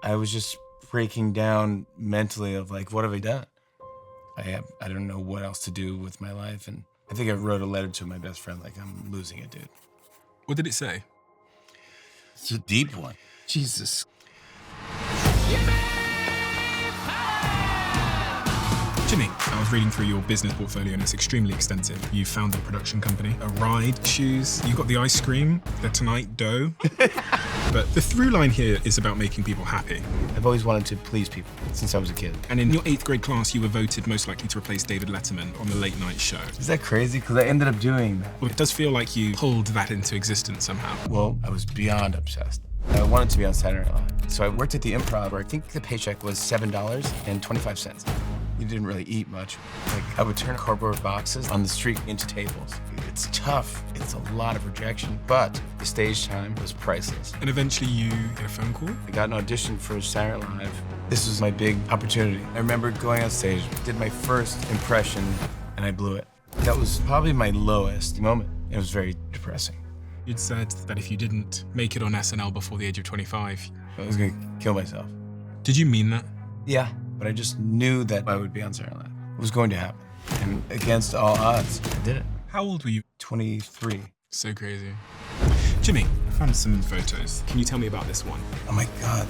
I was just breaking down mentally of like, what have I done? I don't know what else to do with my life. And I think I wrote a letter to my best friend, like, I'm losing it, dude. What did it say? It's a deep one. Jesus. Jimmy, I was reading through your business portfolio and it's extremely extensive. You founded a production company, a ride, shoes, you got the ice cream, the tonight dough. But the through line here is about making people happy. I've always wanted to please people since I was a kid. And in your 8th grade class, you were voted most likely to replace David Letterman on the late night show. Is that crazy? Because I ended up doing that. Well, it does feel like you pulled that into existence somehow. Well, I was beyond obsessed. I wanted to be on Saturday Night Live. So I worked at the Improv, where I think the paycheck was $7.25. You didn't really eat much. Like, I would turn cardboard boxes on the street into tables. It's tough. It's a lot of rejection, but the stage time was priceless. And eventually you get a phone call? I got an audition for Saturday Night Live. This was my big opportunity. I remember going on stage, did my first impression, and I blew it. That was probably my lowest moment. It was very depressing. You'd said that if you didn't make it on SNL before the age of 25... I was gonna kill myself. Did you mean that? Yeah, but I just knew that I would be on Saturday Night Live. It was going to happen. And against all odds, I did it. How old were you? 23. So crazy. Jimmy, I found some photos. Can you tell me about this one? Oh my God.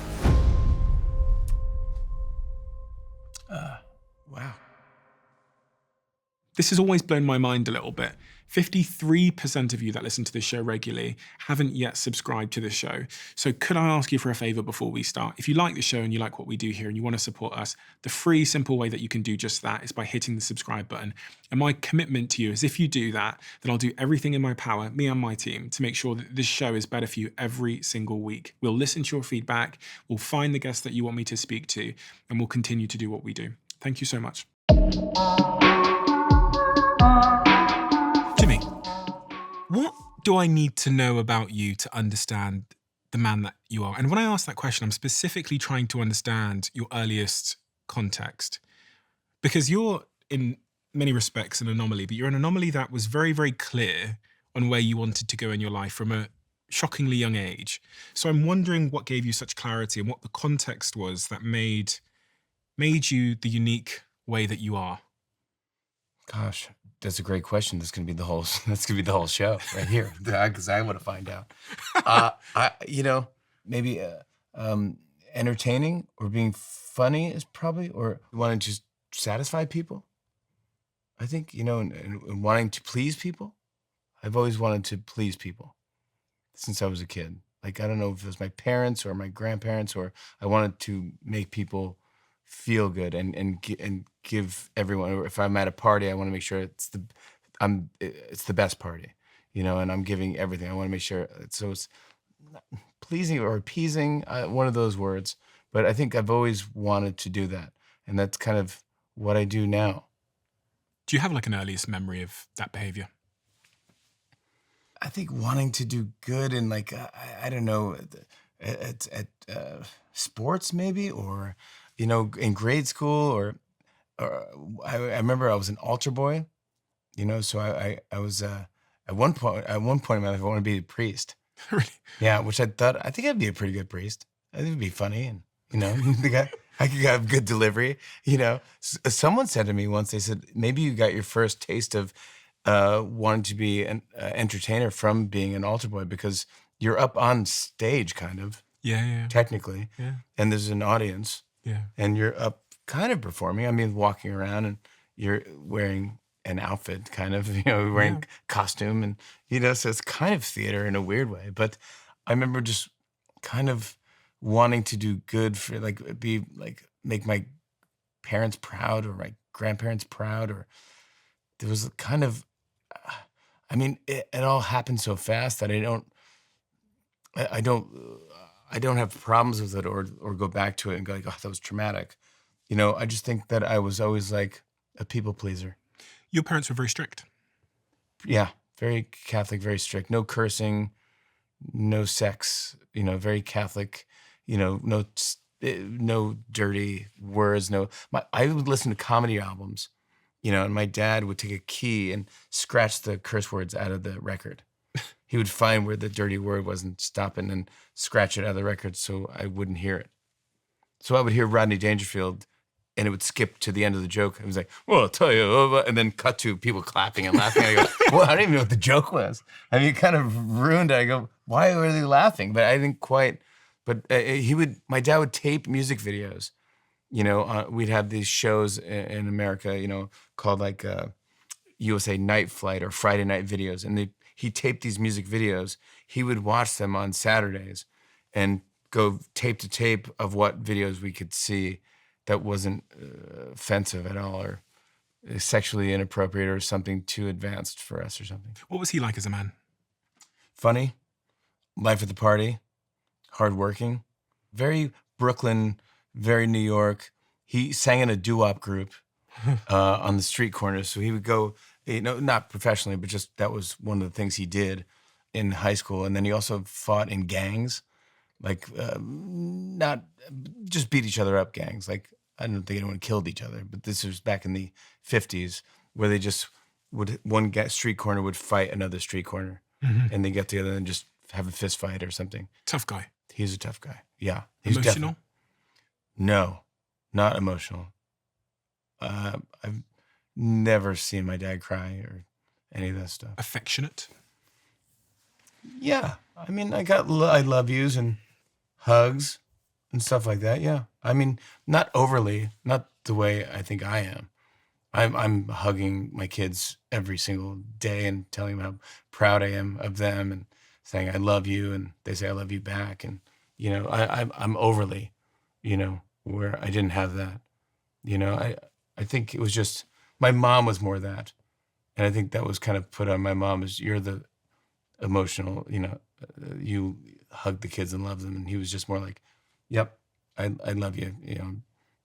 Wow. This has always blown my mind a little bit. 53% of you that listen to this show regularly haven't yet subscribed to this show. So could I ask you for a favor before we start? If you like the show and you like what we do here and you want to support us, the free, simple way that you can do just that is by hitting the subscribe button. And my commitment to you is if you do that, then I'll do everything in my power, me and my team, to make sure that this show is better for you every single week. We'll listen to your feedback, we'll find the guests that you want me to speak to, and we'll continue to do what we do. Thank you so much. Jimmy, what do I need to know about you to understand the man that you are? And when I ask that question, I'm specifically trying to understand your earliest context. Because you're, in many respects, an anomaly, but you're an anomaly that was very, very clear on where you wanted to go in your life from a shockingly young age. So I'm wondering what gave you such clarity and what the context was that made you the unique way that you are. Gosh, that's a great question. That's gonna be the whole show right here, because I want to find out. Maybe entertaining or being funny is probably, or wanting to satisfy people. I think, and wanting to please people. I've always wanted to please people since I was a kid. Like, I don't know if it was my parents or my grandparents, or I wanted to make people feel good and give everyone, or if I'm at a party, I want to make sure it's the best party, and I'm giving everything. I want to make sure it's pleasing or appeasing, one of those words. But I think I've always wanted to do that, and that's kind of what I do now. Do you have like an earliest memory of that behavior? I think wanting to do good in like, I don't know, at sports maybe, or, in grade school, or I remember I was an altar boy, so I was, at one point in my life, I wanted to be a priest. Really? Yeah, which I think I'd be a pretty good priest. I think it'd be funny, and, I could have good delivery, Someone said to me once, they said, maybe you got your first taste of wanting to be an entertainer from being an altar boy, because you're up on stage, kind of. Yeah. Technically. Yeah. And there's an audience. Yeah. And you're up kind of performing. I mean, walking around, and you're wearing an outfit, kind of, wearing costume, and, so it's kind of theater in a weird way. But I remember just kind of wanting to do good for, make my parents proud, or my grandparents proud, or there was kind of, it all happened so fast that I don't have problems with it, or go back to it and go like, oh, that was traumatic. I just think that I was always like a people pleaser. Your parents were very strict. Yeah, very Catholic, very strict. No cursing, no sex, very Catholic, no dirty words, I would listen to comedy albums, and my dad would take a key and scratch the curse words out of the record. He would find where the dirty word was and stop it and scratch it out of the record so I wouldn't hear it. So I would hear Rodney Dangerfield and it would skip to the end of the joke. It was like, well, I'll tell you, and then cut to people clapping and laughing. I go, well, I don't even know what the joke was. I mean, it kind of ruined it. I go, why were they laughing? But I didn't quite, but my dad would tape music videos. We'd have these shows in America, called like USA Night Flight or Friday Night Videos. And he taped these music videos. He would watch them on Saturdays and go tape to tape of what videos we could see that wasn't offensive at all or sexually inappropriate or something too advanced for us or something. What was he like as a man? Funny, life at the party, hardworking, very Brooklyn, very New York. He sang in a doo-wop group on the street corners. So he would go, not professionally, but just that was one of the things he did in high school. And then he also fought in gangs, like not just beat each other up gangs. Like I don't think anyone killed each other, but this was back in the 50s where they just one street corner would fight another street corner and they get together and just have a fist fight or something. Tough guy. He's a tough guy. Yeah. He's Emotional? No, not emotional. I've never seen my dad cry or any of that stuff. Affectionate? Yeah. I mean, I love yous and hugs and stuff like that. Yeah. I mean, not overly, not the way I think I am. I'm hugging my kids every single day and telling them how proud I am of them and saying I love you and they say I love you back. And, I'm overly, where I didn't have that. I think it was just, my mom was more that. And I think that was kind of put on my mom is you're the emotional, you hug the kids and love them. And he was just more like, yep, I love you.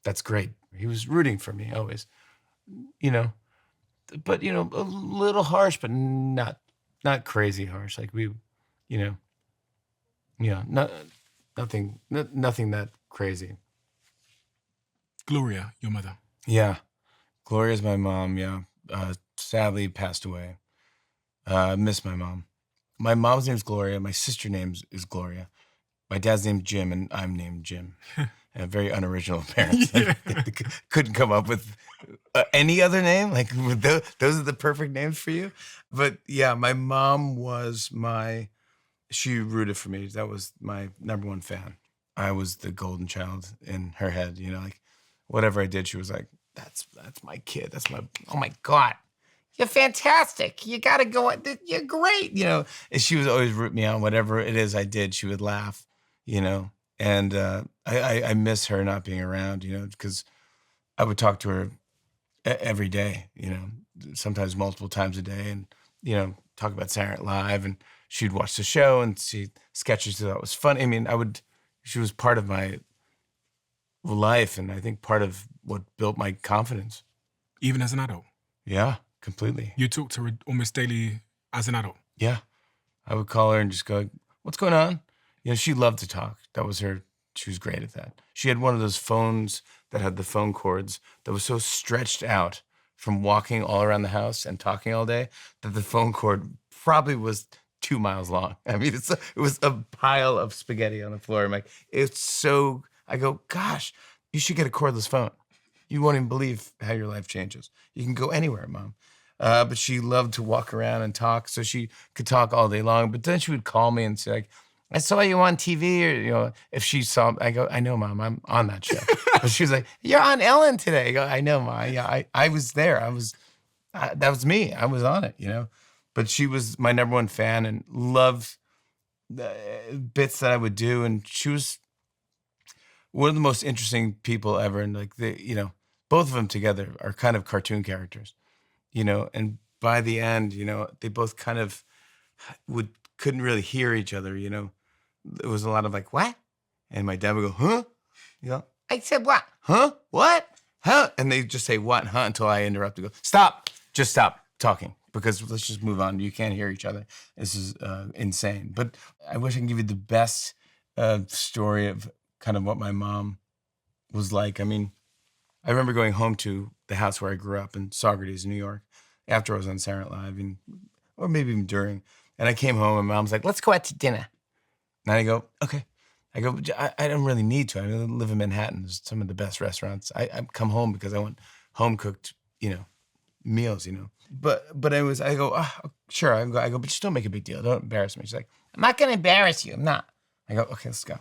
That's great. He was rooting for me always, but, a little harsh, but not crazy harsh. Like nothing that crazy. Gloria, your mother. Yeah. Gloria's my mom. Yeah. Sadly passed away. I miss my mom. My mom's name's Gloria. My sister's name is Gloria. My dad's name's Jim, and I'm named Jim. And very unoriginal parents. Yeah. They couldn't come up with any other name. Like those are the perfect names for you. But yeah, my mom was she rooted for me. That was my number one fan. I was the golden child in her head. Like whatever I did, she was like, "That's my kid. Oh my God, you're fantastic. You gotta go. You're great." And she was always root me on whatever it is I did. She would laugh. And I miss her not being around, because I would talk to her every day, sometimes multiple times a day and, talk about Saturday Night Live and she'd watch the show and see sketches she thought was funny. I mean, she was part of my life and I think part of what built my confidence. Even as an adult? Yeah, completely. You talk to her almost daily as an adult? Yeah. I would call her and just go, "What's going on?" She loved to talk. She was great at that. She had one of those phones that had the phone cords that was so stretched out from walking all around the house and talking all day that the phone cord probably was 2 miles long. I mean, it was a pile of spaghetti on the floor. I'm like, I go, gosh, you should get a cordless phone. You won't even believe how your life changes. You can go anywhere, Mom. But she loved to walk around and talk, so she could talk all day long. But then she would call me and say, like, "I saw you on TV," or if she saw, I go, "I know, Mom, I'm on that show." But she was like, "You're on Ellen today." I go, "I know, Mom. Yeah, I was there. That was me. I was on it, But she was my number one fan and loved the bits that I would do, and she was one of the most interesting people ever. And like both of them together are kind of cartoon characters, And by the end, they both kind of couldn't really hear each other, It was a lot of like, "What?" And my dad would go, "Huh?" "I said what? Huh? What? Huh?" And they just say what, huh, until I interrupt and go, "Stop. Just stop talking because let's just move on. You can't hear each other. This is insane." But I wish I could give you the best story of kind of what my mom was like. I mean, I remember going home to the house where I grew up in Saugerties, New York, after I was on Saturday Night Live, or maybe even during. And I came home and Mom's like, "Let's go out to dinner." And I go, "Okay." I go, I don't really need to. I live in Manhattan. There's some of the best restaurants. I come home because I want home cooked, meals, But I go, sure. I go, but just don't make a big deal. Don't embarrass me. She's like, I'm not going to embarrass you. I'm not. I go, okay, let's go.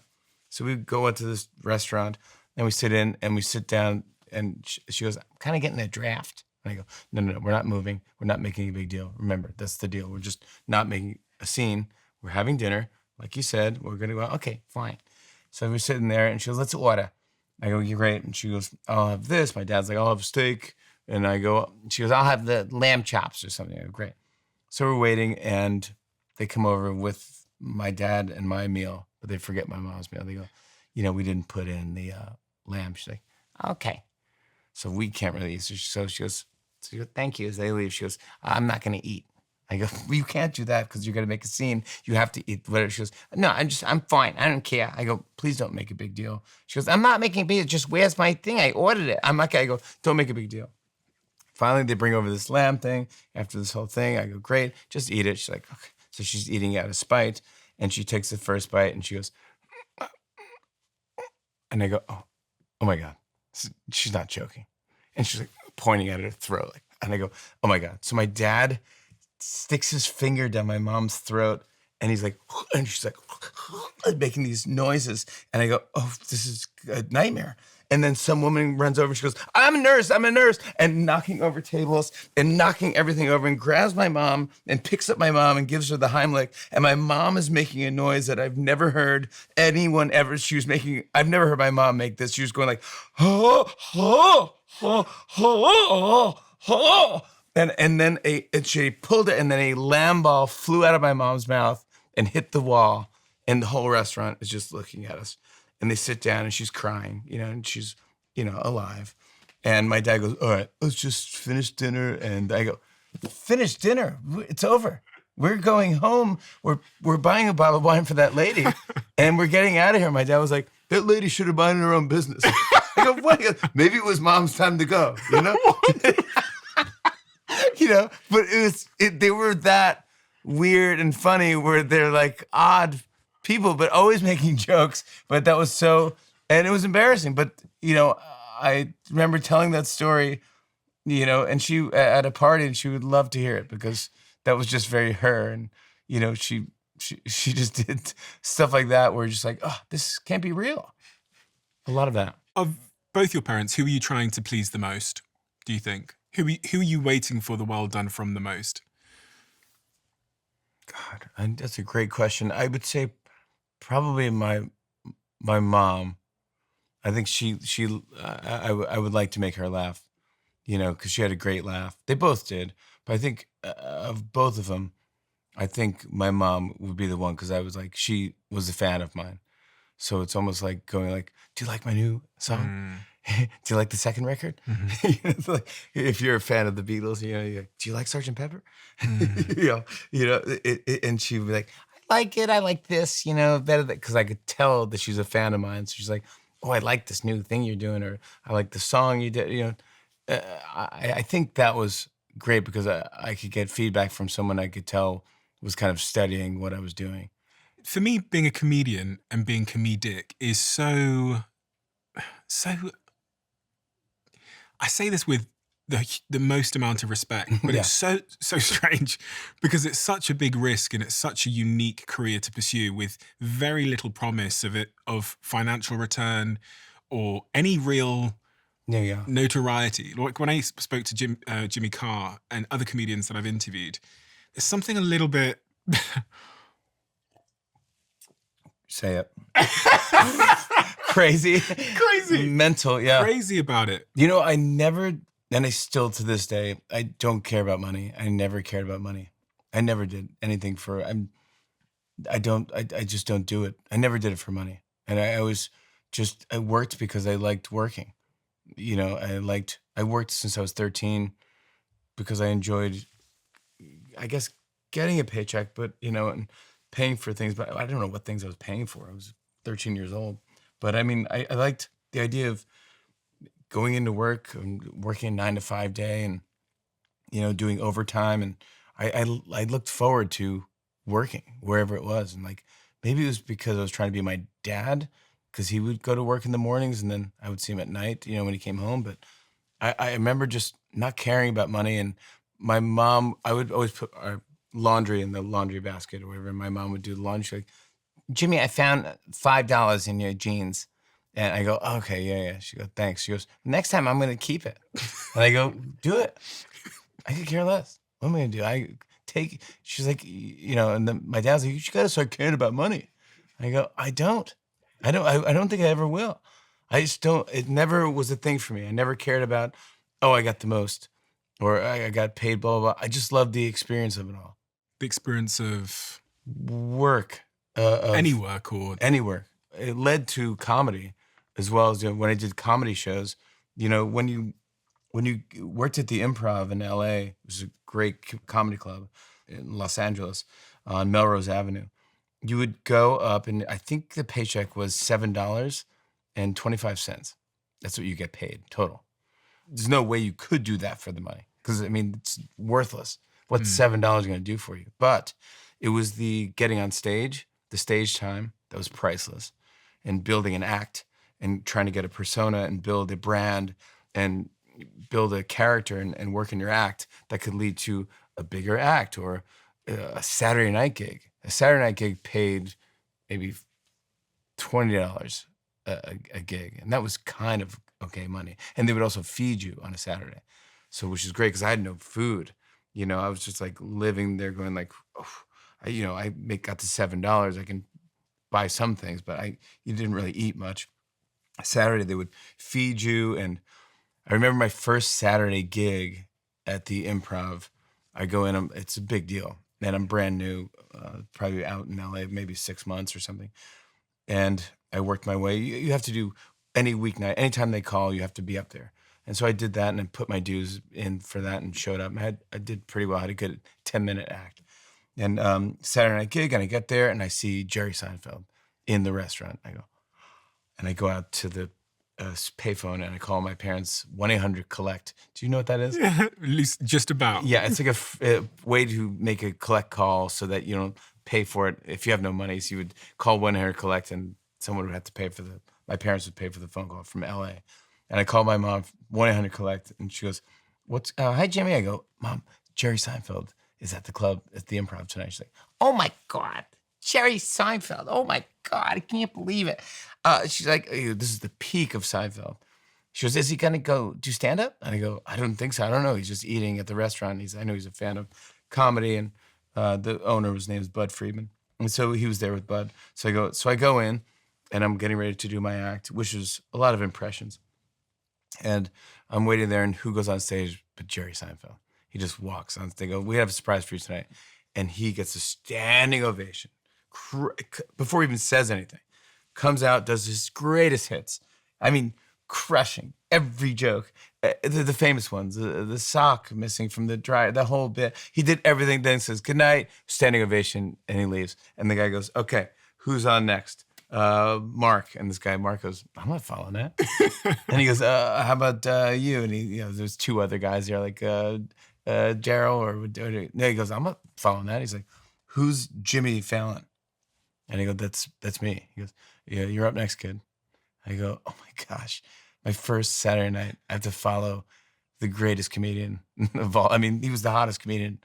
So we go into this restaurant and we sit in and we sit down and she goes, I'm kind of getting a draft. And I go, no, we're not moving. We're not making a big deal. Remember, that's the deal. We're just not making a scene. We're having dinner. Like you said, we're going to go, okay, fine. So we're sitting there and she goes, let's order. I go, you're great. And she goes, I'll have this. My dad's like, I'll have steak. And I go, she goes, I'll have the lamb chops or something. I go, great. So we're waiting and they come over with my dad and my meal, but they forget my mom's meal. They go, we didn't put in the lamb. She's like, okay. So we can't really eat. So she goes, thank you. As they leave, she goes, I'm not going to eat. I go, well, you can't do that because you're going to make a scene. You have to eat whatever. She goes, no, I'm fine. I don't care. I go, please don't make a big deal. She goes, I'm not making a big deal. Just where's my thing? I ordered it. I'm okay. I go, don't make a big deal. Finally, they bring over this lamb thing. After this whole thing, I go, great, just eat it. She's like, okay. So she's eating out of spite, and she takes the first bite, and she goes, and I go, oh my God. She's not joking. And she's like pointing at her throat. And I go, oh my God. So my dad sticks his finger down my mom's throat, and he's like, and she's like, making these noises. And I go, oh, this is a nightmare. And then some woman runs over and she goes, I'm a nurse, and knocking over tables and knocking everything over and grabs my mom and picks up my mom and gives her the Heimlich. And my mom is making a noise that I've never heard anyone ever. I've never heard my mom make this. She was going like, oh, oh, oh, oh, oh. And then she pulled it, and then a lamb ball flew out of my mom's mouth and hit the wall. And the whole restaurant is just looking at us. And they sit down and she's crying, and she's, alive. And my dad goes, all right, let's just finish dinner. And I go, finish dinner? It's over. We're going home. We're buying a bottle of wine for that lady and we're getting out of here. My dad was like, that lady should have minded her own business. I go, what? Maybe it was mom's time to go, but they were that weird and funny where they're like odd people, but always making jokes. But that was and it was embarrassing. But, I remember telling that story, and she at a party, and she would love to hear it because that was just very her. And, she just did stuff like that where you're just like, oh, this can't be real. A lot of that. Of both your parents, who are you trying to please the most, do you think? Who are you waiting for the well done from the most? God, that's a great question. I would say probably my mom. I think I would like to make her laugh, because she had a great laugh. They both did. But I think of both of them, I think my mom would be the one because she was a fan of mine. So it's almost like going like, do you like my new song? Do you like the second record? Mm-hmm. It's like, if you're a fan of the Beatles, you're like, do you like Sgt. Pepper? And she'd be like, I like it. I like this, better because I could tell that she's a fan of mine. So she's like, oh, I like this new thing you're doing, or I like the song you did. I think that was great because I could get feedback from someone I could tell was kind of studying what I was doing. For me, being a comedian and being comedic is so. I say this with the most amount of respect, but Yeah. it's so strange because it's such a big risk and it's such a unique career to pursue with very little promise of financial return or any real Yeah. notoriety. Like when I spoke to Jimmy Carr and other comedians that I've interviewed, there's something a little bit. Say it. Crazy. Mental, yeah. Crazy about it. I never, and I still to this day, I don't care about money. I never cared about money. I never did anything for, I just don't do it. I never did it for money. And I worked because I liked working. I worked since I was 13 because I enjoyed, I guess, getting a paycheck, but, and paying for things, but I don't know what things I was paying for. I was 13 years old. But I liked the idea of going into work and working a 9 to 5 day and, doing overtime. And I looked forward to working wherever it was and Maybe it was because I was trying to be my dad, because he would go to work in the mornings and then I would see him at night, when he came home. But I remember just not caring about money. And my mom, I would always put our laundry in the laundry basket or whatever. And my mom would do the laundry. She'd be like, Jimmy, I found $5 in your jeans. And I go, okay, yeah. She goes, thanks. She goes, next time I'm going to keep it. And I go, do it. I could care less. What am I going to do? She's like, and then my dad's like, you got to start caring about money. I go, I don't think I ever will. I just don't, it never was a thing for me. I never cared about, I got the most or I got paid, blah, blah, blah. I just loved the experience of it all. The experience of work. Any work or? Any work. It led to comedy as well as when I did comedy shows. When you worked at the Improv in LA, it was a great comedy club in Los Angeles on Melrose Avenue. You would go up and I think the paycheck was $7.25. That's what you get paid total. There's no way you could do that for the money because, it's worthless. What's $7 going to do for you? But it was the getting on stage, the stage time that was priceless, and building an act and trying to get a persona and build a brand and build a character and work in your act that could lead to a bigger act or a Saturday night gig. A Saturday night gig paid maybe $20 a gig, and that was kind of okay money. And they would also feed you on a Saturday, which is great because I had no food. I was just like living there going like, got to $7. I can buy some things, but you didn't really eat much. Saturday they would feed you, and I remember my first Saturday gig at the Improv. I go in, it's a big deal, and I'm brand new, probably out in LA, maybe 6 months or something. And I worked my way. You have to do any weeknight, anytime they call, you have to be up there. And so I did that, and I put my dues in for that and showed up. And I did pretty well. I had a good 10-minute act. And Saturday night gig, and I get there, and I see Jerry Seinfeld in the restaurant. I go out to the payphone, and I call my parents, 1-800-COLLECT. Do you know what that is? At least just about. Yeah, it's like a way to make a collect call so that you don't pay for it if you have no money. So you would call 1-800-COLLECT, and someone would have to pay my parents would pay for the phone call from LA. And I called my mom, 1-800-COLLECT, and she goes, hi, Jimmy. I go, Mom, Jerry Seinfeld is at the club at the Improv tonight. She's like, oh my God, Jerry Seinfeld. Oh my God, I can't believe it. She's like, this is the peak of Seinfeld. She goes, is he gonna go do stand-up? And I go, I don't think so. I don't know. He's just eating at the restaurant. I know he's a fan of comedy, and the owner, his name is Bud Friedman. And so he was there with Bud. So I go in, and I'm getting ready to do my act, which is a lot of impressions. And I'm waiting there, and who goes on stage but Jerry Seinfeld? He just walks on. They go, we have a surprise for you tonight. And he gets a standing ovation before he even says anything. Comes out, does his greatest hits. Crushing every joke. The famous ones, the sock missing from the dryer, the whole bit. He did everything, then says, good night, standing ovation, and he leaves. And the guy goes, okay, who's on next? Mark. And this guy, Mark, goes, I'm not following that. And he goes, how about you? And he, there's two other guys there, like Daryl or no, he goes, I'm not following that. He's like, who's Jimmy Fallon? And I go, that's me. He goes, yeah, you're up next, kid. I go, oh my gosh, my first Saturday night, I have to follow the greatest comedian of all. He was the hottest comedian,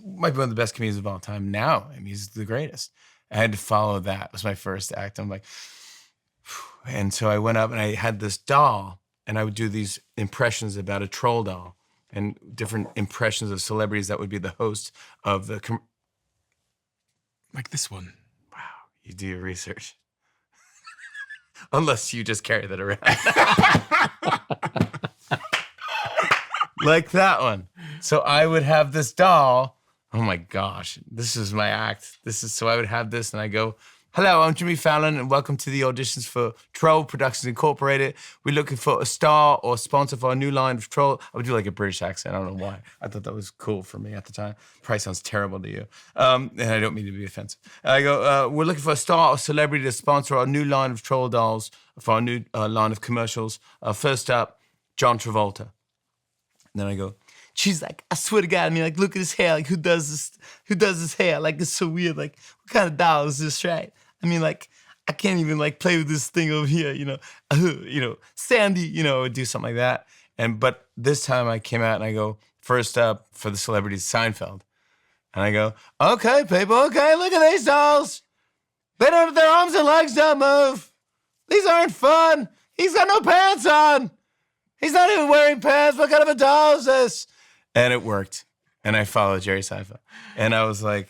might be one of the best comedians of all time now. He's the greatest. I had to follow that. It was my first act. I'm like, phew. And so I went up and I had this doll, and I would do these impressions about a troll doll and different impressions of celebrities that would be the host of the. Like this one. Wow, you do your research. Unless you just carry that around. Like that one. So I would have this doll. Oh my gosh, this is my act. So I would have this, and I go, hello, I'm Jimmy Fallon, and welcome to the auditions for Troll Productions Incorporated. We're looking for a star or sponsor for a new line of Troll. I would do like a British accent. I don't know why. I thought that was cool for me at the time. Probably sounds terrible to you. And I don't mean to be offensive. I go, we're looking for a star or celebrity to sponsor our new line of Troll dolls for our new line of commercials. First up, John Travolta. And then I go, she's like, I swear to God, I mean, like, look at his hair. Like, who does this? Who does his hair? Like, it's so weird. Like, what kind of doll is this, right? I mean, like, I can't even like play with this thing over here, Sandy, would do something like that. But this time I came out and I go, first up for the celebrities, Seinfeld. And I go, okay, people, okay, look at these dolls. Their arms and legs don't move. These aren't fun. He's got no pants on. He's not even wearing pants. What kind of a doll is this? And it worked. And I followed Jerry Seinfeld. And I was like,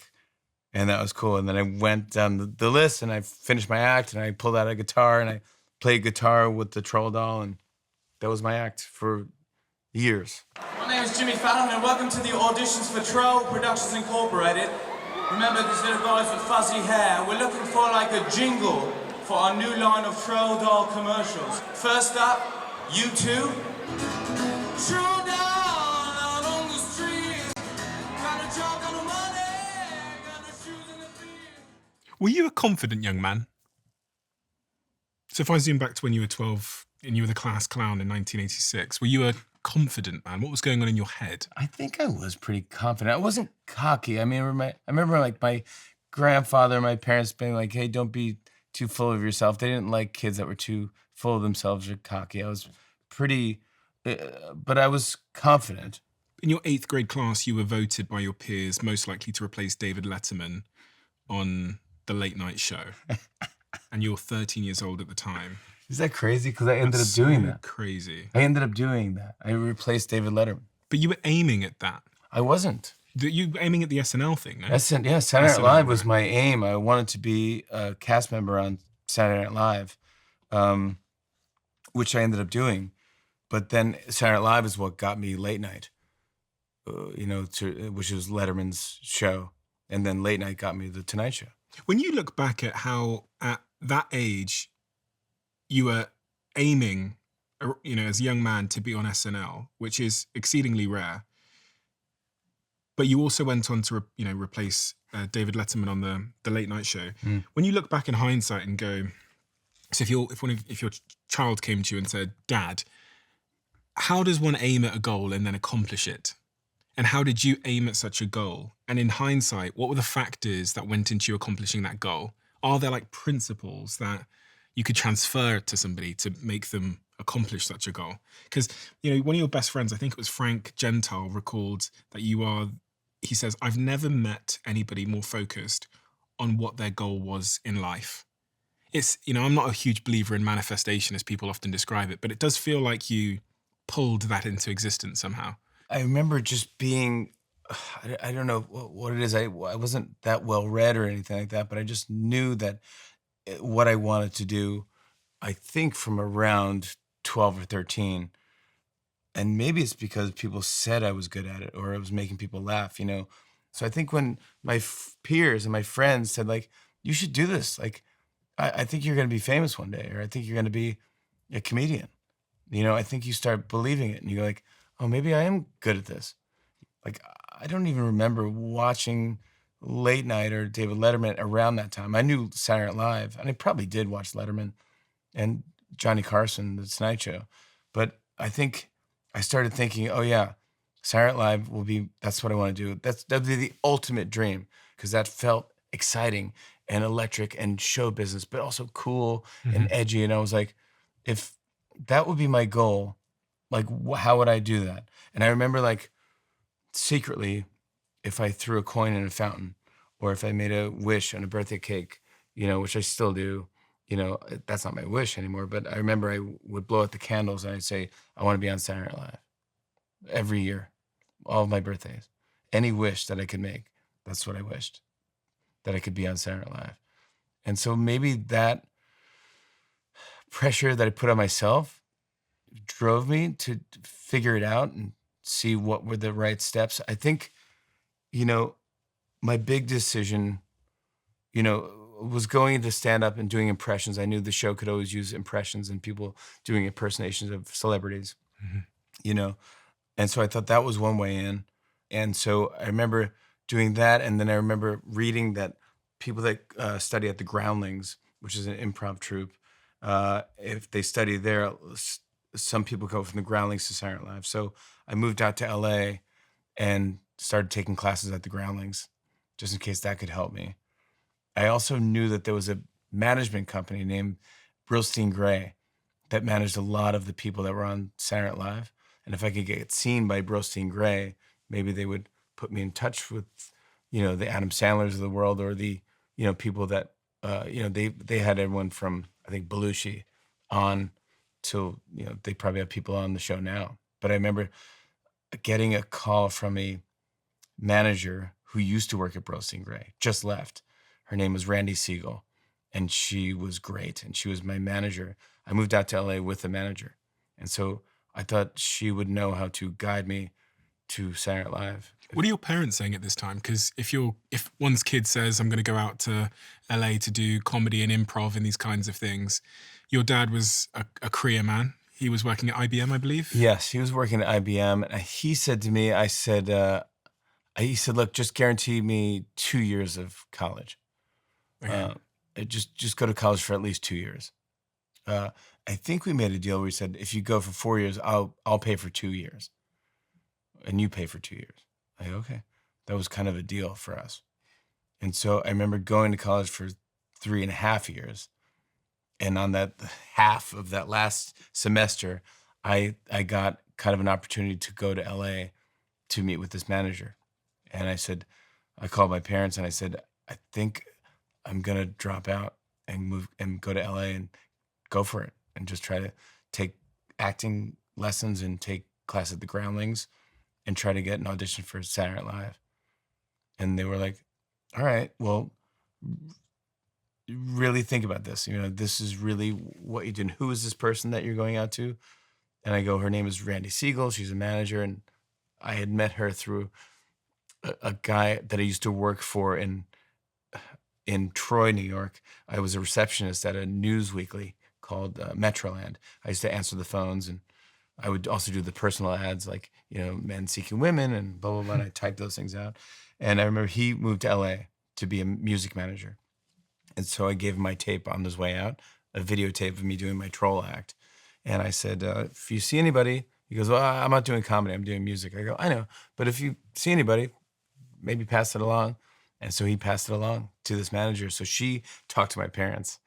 and that was cool. And then I went down the list and I finished my act and I pulled out a guitar and I played guitar with the troll doll. And that was my act for years. My name is Jimmy Fallon and welcome to the auditions for Troll Productions Incorporated. Remember these little guys with fuzzy hair? We're looking for like a jingle for our new line of troll doll commercials. First up, you two. Troll doll out on the street. Got a job, got no money. Got no shoes in the feet. Were you a confident young man? So if I zoom back to when you were 12 and you were the class clown in 1986, were you a confident man? What was going on in your head? I think I was pretty confident. I wasn't cocky. I mean, I remember like my grandfather and my parents being like, hey, don't be too full of yourself. They didn't like kids that were too full of themselves or cocky. I was pretty, but I was confident. In your 8th grade class, you were voted by your peers most likely to replace David Letterman on the late night show. And you were 13 years old at the time. Is that crazy? Because I ended up doing that. Crazy. I ended up doing that. I replaced David Letterman. But you were aiming at that. I wasn't. You were aiming at the SNL thing, no? Yeah, Saturday Night Live was my aim. I wanted to be a cast member on Saturday Night Live, which I ended up doing. But then Saturday Night Live is what got me late night, which was Letterman's show. And then late night got me the Tonight Show. When you look back at how, at that age, you were aiming, as a young man to be on SNL, which is exceedingly rare. But you also went on to, replace David Letterman on the late night show. Mm. When you look back in hindsight and go, so if your child came to you and said, Dad, how does one aim at a goal and then accomplish it? And how did you aim at such a goal? And in hindsight, what were the factors that went into you accomplishing that goal? Are there like principles that you could transfer to somebody to make them accomplish such a goal? Because, one of your best friends, I think it was Frank Gentile, recalled that he says, I've never met anybody more focused on what their goal was in life. It's, I'm not a huge believer in manifestation as people often describe it, but it does feel like you pulled that into existence somehow. I remember just being, I don't know what it is. I wasn't that well read or anything like that, but I just knew that what I wanted to do, I think from around 12 or 13. And maybe it's because people said I was good at it or I was making people laugh, So I think when my peers and my friends said, like, you should do this. Like, I think you're going to be famous one day, or I think you're going to be a comedian. I think you start believing it and you're like, oh, maybe I am good at this. Like, I don't even remember watching late night or David Letterman around that time. I knew Saturday Night Live, and I probably did watch Letterman and Johnny Carson, The Tonight Show. But I think I started thinking, oh yeah, Saturday Night Live that's what I want to do. That'd be the ultimate dream, because that felt exciting and electric and show business, but also cool and edgy. And I was like, if that would be my goal, like, how would I do that? And I remember, like, secretly, if I threw a coin in a fountain, or if I made a wish on a birthday cake, which I still do, that's not my wish anymore. But I remember I would blow out the candles and I'd say, I want to be on Saturday Night Live every year, all of my birthdays. Any wish that I could make, that's what I wished, that I could be on Saturday Night Live. And so maybe that pressure that I put on myself drove me to figure it out and see what were the right steps. I think, my big decision, was going into stand-up and doing impressions. I knew the show could always use impressions and people doing impersonations of celebrities, And so I thought that was one way in. And so I remember doing that. And then I remember reading that people that study at the Groundlings, which is an improv troupe, if they study there, some people go from the Groundlings to Saturday Night Live. So I moved out to LA and started taking classes at the Groundlings just in case that could help me. I also knew that there was a management company named Brillstein Gray that managed a lot of the people that were on Saturday Night Live. And if I could get seen by Brillstein Gray, maybe they would put me in touch with, the Adam Sandlers of the world, or the, people that, they had everyone from, I think, Belushi on till, they probably have people on the show now. But I remember getting a call from a manager who used to work at Brillstein Gray, just left. Her name was Randy Siegel, and she was great, and she was my manager. I moved out to LA with the manager, and so I thought she would know how to guide me to Saturday Night Live. What are your parents saying at this time? Because if one's kid says, I'm going to go out to LA to do comedy and improv and these kinds of things, your dad was a career man. He was working at IBM, I believe. Yes, he was working at IBM. And he said to me, he said, look, just guarantee me 2 years of college. Okay. Just go to college for at least 2 years. I think we made a deal where we said, if you go for 4 years, I'll pay for 2 years, and you pay for 2 years. Like, okay, that was kind of a deal for us. And so I remember going to college for 3.5 years, and on that half of that last semester, I got kind of an opportunity to go to LA to meet with this manager, and I called my parents and I said, I think I'm gonna drop out and move and go to LA and go for it and just try to take acting lessons and take class at the Groundlings and try to get an audition for Saturday Night Live. And they were like, all right, well, really think about this. This is really what you did. Who is this person that you're going out to? And I go, her name is Randy Siegel. She's a manager. And I had met her through a guy that I used to work for in Troy, New York. I was a receptionist at a news weekly called Metroland. I used to answer the phones, and I would also do the personal ads, like, men seeking women and blah, blah, blah. And I typed those things out. And I remember he moved to LA to be a music manager. And so I gave him my tape on his way out, a videotape of me doing my troll act. And I said, if you see anybody, he goes, well, I'm not doing comedy, I'm doing music. I go, I know, but if you see anybody, maybe pass it along. And so he passed it along to this manager. So she talked to my parents,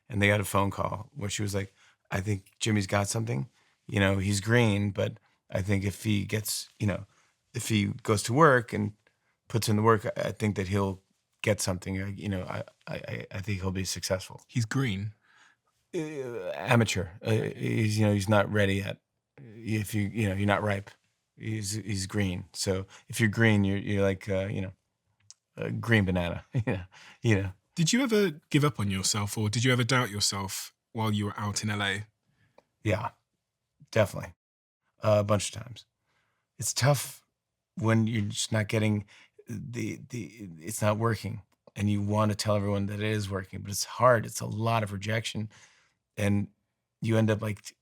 and they got a phone call where she was like, I think Jimmy's got something. He's green, but I think if he gets, if he goes to work and puts in the work, I think that he'll get something. I think he'll be successful. He's green. Amateur. He's not ready yet. If you're not ripe. He's green. So if you're green, you're like a green banana. Did you ever give up on yourself, or did you ever doubt yourself while you were out in LA? Yeah, definitely. A bunch of times. It's tough when you're just not getting it's not working, and you want to tell everyone that it is working, but it's hard. It's a lot of rejection, and you end up like,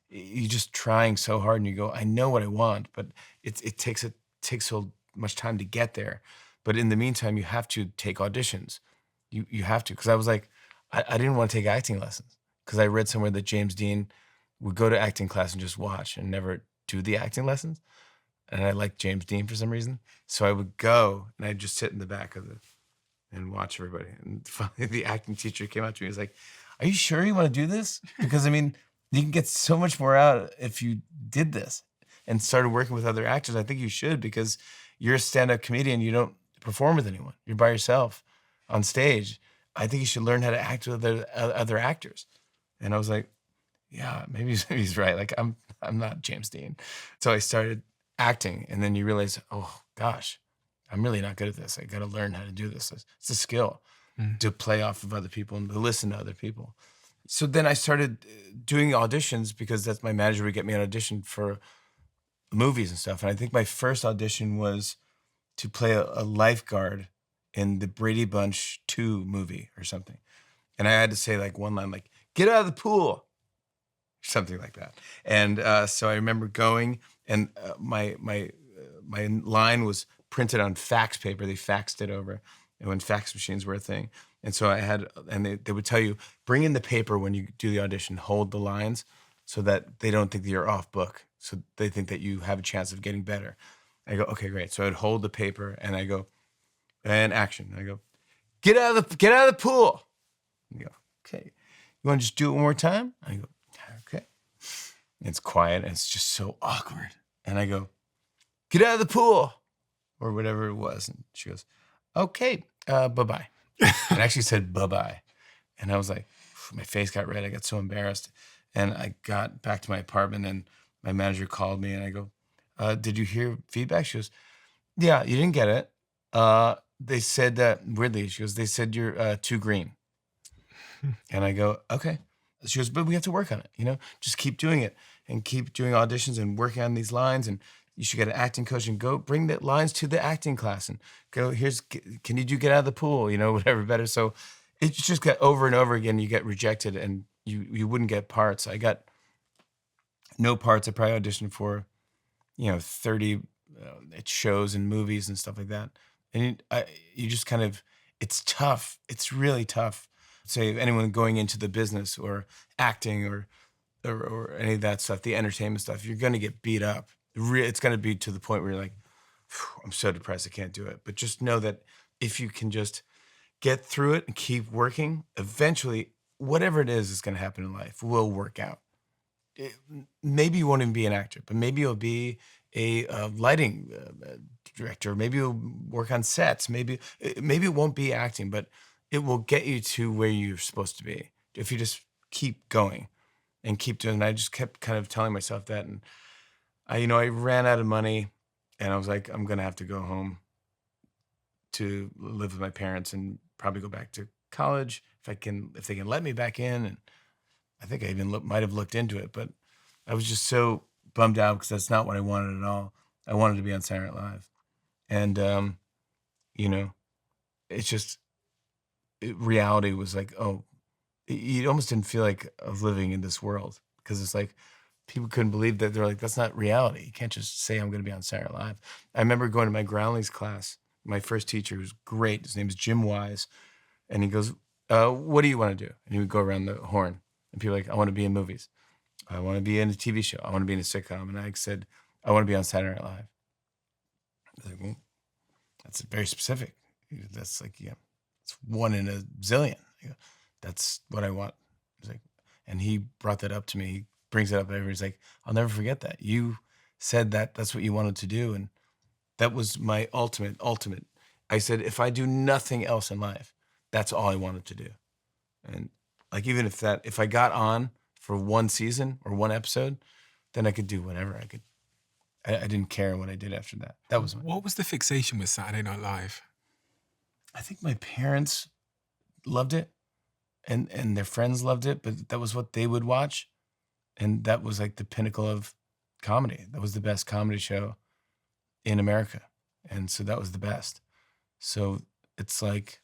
you're just trying so hard, and you go, I know what I want, but it takes so much time to get there. But in the meantime, you have to take auditions. You have to, because I was like, I didn't want to take acting lessons, because I read somewhere that James Dean would go to acting class and just watch and never do the acting lessons. And I liked James Dean for some reason. So I would go and I'd just sit in the back and watch everybody. And finally the acting teacher came up to me and was like, are you sure you want to do this? Because you can get so much more out if you did this and started working with other actors. I think you should, because you're a stand-up comedian. You don't perform with anyone. You're by yourself on stage. I think you should learn how to act with other actors. And I was like, yeah, maybe he's right. Like, I'm not James Dean. So I started acting, and then you realize, oh gosh, I'm really not good at this. I got to learn how to do this. It's a skill to play off of other people and to listen to other people. So then I started doing auditions, because that's my manager would get me an audition for movies and stuff. And I think my first audition was to play a lifeguard in the Brady Bunch 2 movie or something. And I had to say like one line, like, get out of the pool, something like that. And so I remember going, and my line was printed on fax paper. They faxed it over, and when fax machines were a thing. And so they would tell you, bring in the paper when you do the audition, hold the lines so that they don't think that you're off book. So they think that you have a chance of getting better. I go, okay, great. So I'd hold the paper and I go, and action. I go, get out of the pool. And you go, okay. You want to just do it one more time? I go, okay. And it's quiet and it's just so awkward. And I go, get out of the pool, or whatever it was. And she goes, okay, bye-bye. And actually said bye-bye. And I was like, my face got red. I got so embarrassed. And I got back to my apartment and my manager called me and I go, did you hear feedback? She goes, yeah, you didn't get it. They said that, weirdly, she goes, they said you're too green. And I go, okay. She goes, but we have to work on it, you know? Just keep doing it and keep doing auditions and working on these lines. And you should get an acting coach and go bring the lines to the acting class and go, can you get out of the pool, you know, whatever better. So it just got over and over again. You get rejected and you wouldn't get parts. I got no parts. I probably auditioned for, 30 shows and movies and stuff like that. And you just kind of, it's tough. It's really tough. Say if anyone going into the business or acting or any of that stuff, the entertainment stuff, you're going to get beat up. It's going to be to the point where you're like, I'm so depressed, I can't do it. But just know that if you can just get through it and keep working, eventually, whatever it is going to happen in life will work out. Maybe you won't even be an actor, but maybe you'll be a lighting director. Maybe you'll work on sets. Maybe it won't be acting, but it will get you to where you're supposed to be if you just keep going and keep doing it. And I just kept kind of telling myself that. And I ran out of money and I was like, I'm going to have to go home to live with my parents and probably go back to college if they can let me back in. And I think I even might have looked into it, but I was just so bummed out because that's not what I wanted at all. I wanted to be on Saturday Night Live. And, it's just, reality was like, you almost didn't feel like of living in this world because it's like people couldn't believe that. They're like, that's not reality. You can't just say I'm going to be on Saturday Night Live. I remember going to my Groundlings class. My first teacher was great. His name is Jim Wise. And he goes, what do you want to do? And he would go around the horn and people were like, I want to be in movies. I want to be in a TV show. I want to be in a sitcom. And I said, I want to be on Saturday Night Live. I was like, well, that's very specific. That's like, it's one in a zillion. That's what I want. He's like, and he brought that up to me. He brings it up every. He's like, I'll never forget that. You said that's what you wanted to do, and that was my ultimate. I said, if I do nothing else in life, that's all I wanted to do. And like even if I got on for one season or one episode, then I could do whatever I could. I didn't care what I did after that. That was what was the fixation with Saturday Night Live? I think my parents loved it and their friends loved it, but that was what they would watch. And that was like the pinnacle of comedy. That was the best comedy show in America. And so that was the best. So it's like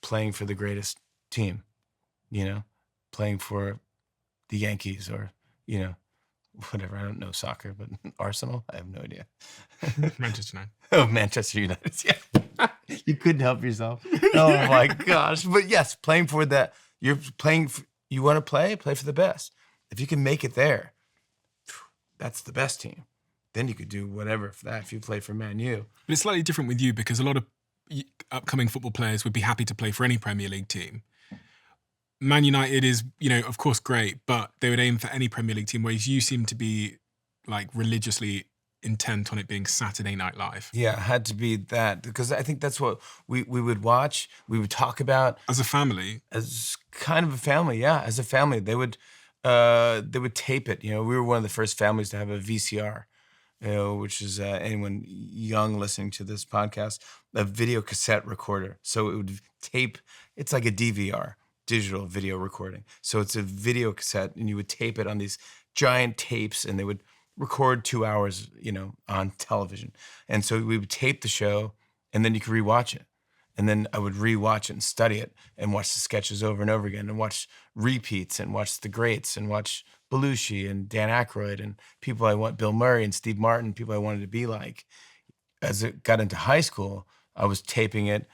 playing for the greatest team, playing for the Yankees or, whatever. I don't know soccer, but Arsenal, I have no idea. Manchester United. Oh, Manchester United. Yeah. You couldn't help yourself. Oh my gosh. But yes, playing for that. You want to play for the best. If you can make it there, that's the best team. Then you could do whatever for that if you play for Man U. But it's slightly different with you because a lot of upcoming football players would be happy to play for any Premier League team. Man United is, of course great, but they would aim for any Premier League team, whereas you seem to be like religiously intent on it being Saturday Night Live. Yeah, it had to be that because I think that's what we would watch, we would talk about. As a family? As kind of a family, yeah. As a family, they would tape it. We were one of the first families to have a VCR, which is anyone young listening to this podcast, a video cassette recorder. So it would tape, it's like a DVR, digital video recording. So it's a video cassette and you would tape it on these giant tapes and they would record 2 hours, on television. And so we would tape the show and then you could rewatch it. And then I would rewatch it and study it and watch the sketches over and over again and watch repeats and watch the greats and watch Belushi and Dan Aykroyd and people I want, Bill Murray and Steve Martin, people I wanted to be like. As it got into high school, I was taping it,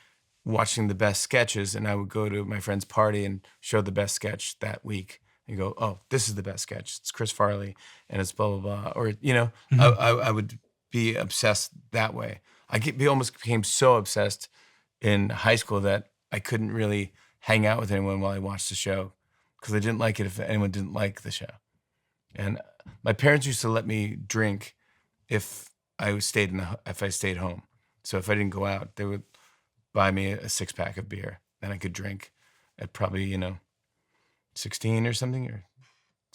watching the best sketches, and I would go to my friend's party and show the best sketch that week and go, oh, this is the best sketch. It's Chris Farley and it's blah, blah, blah. Or, I would be obsessed that way. Almost became so obsessed in high school that I couldn't really hang out with anyone while I watched the show because I didn't like it if anyone didn't like the show. And my parents used to let me drink if I stayed home. So if I didn't go out, they would buy me a 6-pack of beer, and I could drink at probably 16 or something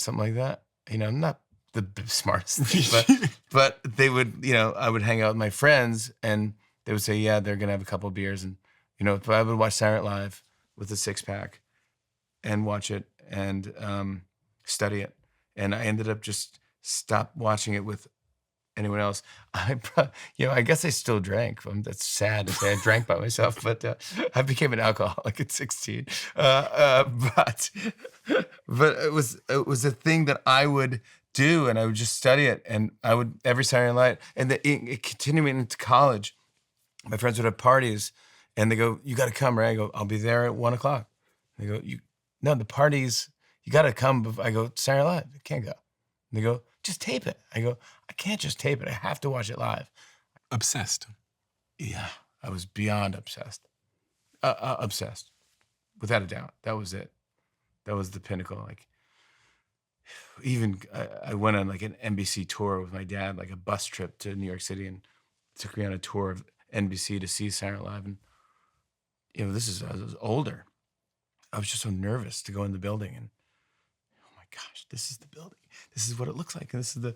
like that. I'm not the smartest thing, but they would, I would hang out with my friends, and they would say, yeah, they're gonna have a couple of beers, and but I would watch Saturday Night Live with a 6-pack and watch it and study it. And I ended up just stopped watching it with anyone else. I guess I still drank. That's sad to say I drank by myself, but I became an alcoholic at 16. But it was a thing that I would do, and I would just study it, and I would every Saturday night, and it continued into college. My friends would have parties, and they go, "You got to come, right?" I go, "I'll be there at 1:00." They go, "No, the parties, you got to come." I go, "Saturday Night Live, I can't go." And they go, "Just tape it." I go, "I can't just tape it. I have to watch it live." Obsessed. Yeah, I was beyond obsessed. Obsessed, without a doubt. That was it. That was the pinnacle. Like, even I went on like an NBC tour with my dad, like a bus trip to New York City, and took me on a tour of NBC to see Saturday Night Live. And I was older. I was just so nervous to go in the building, and oh my gosh, this is the building. This is what it looks like. And this is the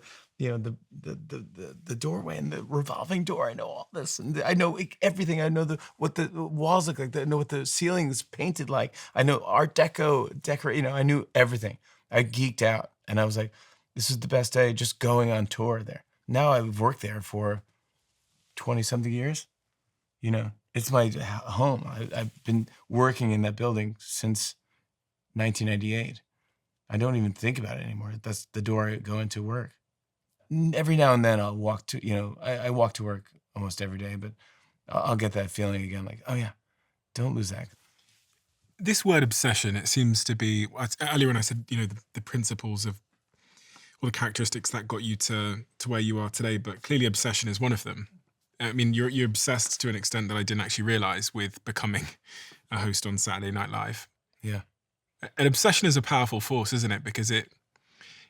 doorway and the revolving door. I know all this, and I know everything. I know what the walls look like. I know what the ceiling is painted like. I know Art Deco decorate. I knew everything. I geeked out, and I was like, this is the best day. Just going on tour there. Now I've worked there for 20-something years. It's my home. I've been working in that building since 1998. I don't even think about it anymore. That's the door I go into work. Every now and then I'll walk to, I walk to work almost every day, but I'll get that feeling again, like, oh yeah, don't lose that. This word obsession, it seems to be, earlier when I said, the principles of, or the characteristics that got you to where you are today, but clearly obsession is one of them. I mean, you're obsessed to an extent that I didn't actually realize with becoming a host on Saturday Night Live. Yeah. An obsession is a powerful force, isn't it? Because it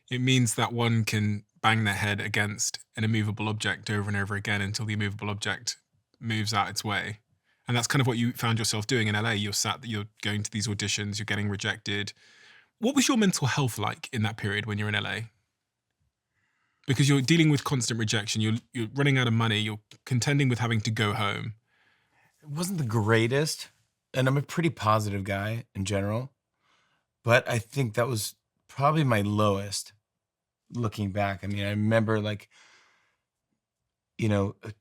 means that one can bang their head against an immovable object over and over again until the immovable object moves out its way. And that's kind of what you found yourself doing in LA. You're going to these auditions, you're getting rejected. What was your mental health like in that period when you're in LA? Because you're dealing with constant rejection, you're running out of money, you're contending with having to go home. It wasn't the greatest, and I'm a pretty positive guy in general, but I think that was probably my lowest looking back. I mean, I remember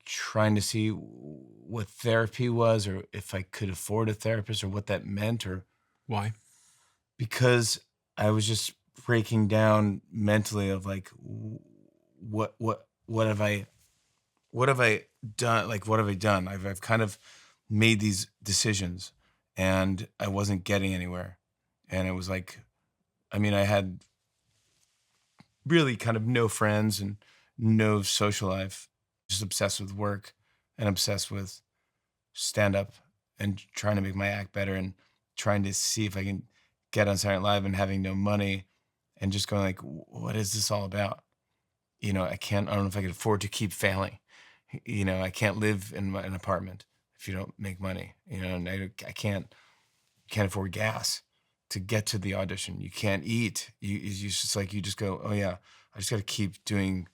trying to see what therapy was, or if I could afford a therapist, or what that meant, or why. Because I was just breaking down mentally of like, what have I done? Like, what have I done? I've kind of made these decisions, and I wasn't getting anywhere. And it was like, I mean, I had really kind of no friends and no social life, just obsessed with work and obsessed with stand-up and trying to make my act better and trying to see if I can get on Saturday Night Live, and having no money and just going like, what is this all about? I don't know if I could afford to keep failing. I can't live in an apartment if you don't make money, and I can't afford gas to get to the audition. You can't eat. You just go, oh yeah, I just got to keep doing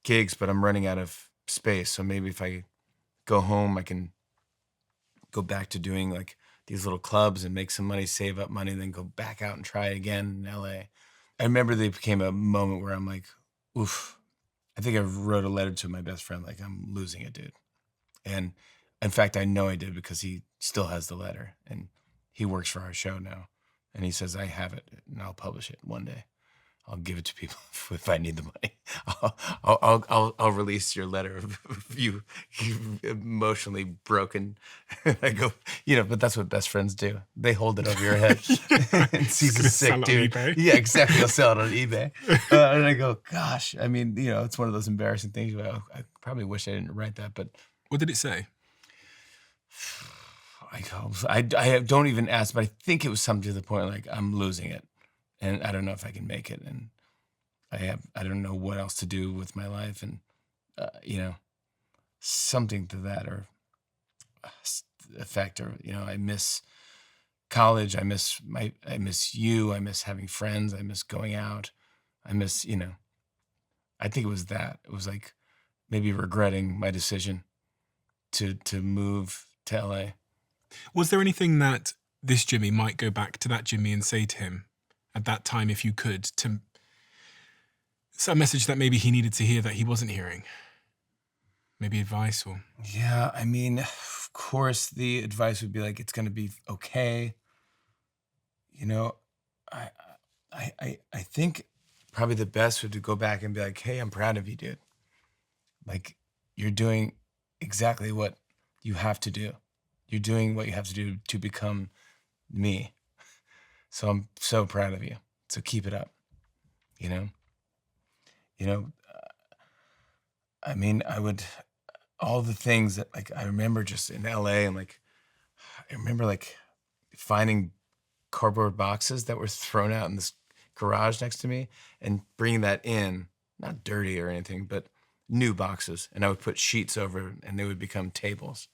gigs, but I'm running out of space. So maybe if I go home, I can go back to doing like these little clubs and make some money, save up money, then go back out and try again in LA. I remember there became a moment where I'm like, oof. I think I wrote a letter to my best friend, like, I'm losing it, dude. And in fact, I know I did, because he still has the letter, and he works for our show now. And he says, I have it, and I'll publish it one day. I'll give it to people if I need the money. I'll release your letter of you emotionally broken. I go, but that's what best friends do. They hold it over your head. And Just he's a gonna sell sick it on dude. eBay. Yeah, exactly. I'll sell it on eBay. And I go, gosh, I mean, it's one of those embarrassing things. I probably wish I didn't write that, but What did it say? I don't even ask, but I think it was something to the point like I'm losing it, and I don't know if I can make it, and I don't know what else to do with my life, and something to that or effect, or I miss college, I miss you, I miss having friends, I miss going out, I miss I think it was that. It was like maybe regretting my decision to move to LA. Was there anything that this Jimmy might go back to that Jimmy and say to him at that time, if you could, to some message that maybe he needed to hear that he wasn't hearing? Maybe advice or... Yeah, I mean, of course, the advice would be like, it's going to be okay. I think probably the best would to go back and be like, hey, I'm proud of you, dude. Like, you're doing exactly what you have to do. You're doing what you have to do to become me. So I'm so proud of you. So keep it up. I mean, all the things that like, I remember just in LA and like, I remember like finding cardboard boxes that were thrown out in this garage next to me and bringing that in, not dirty or anything, but new boxes. And I would put sheets over it and they would become tables.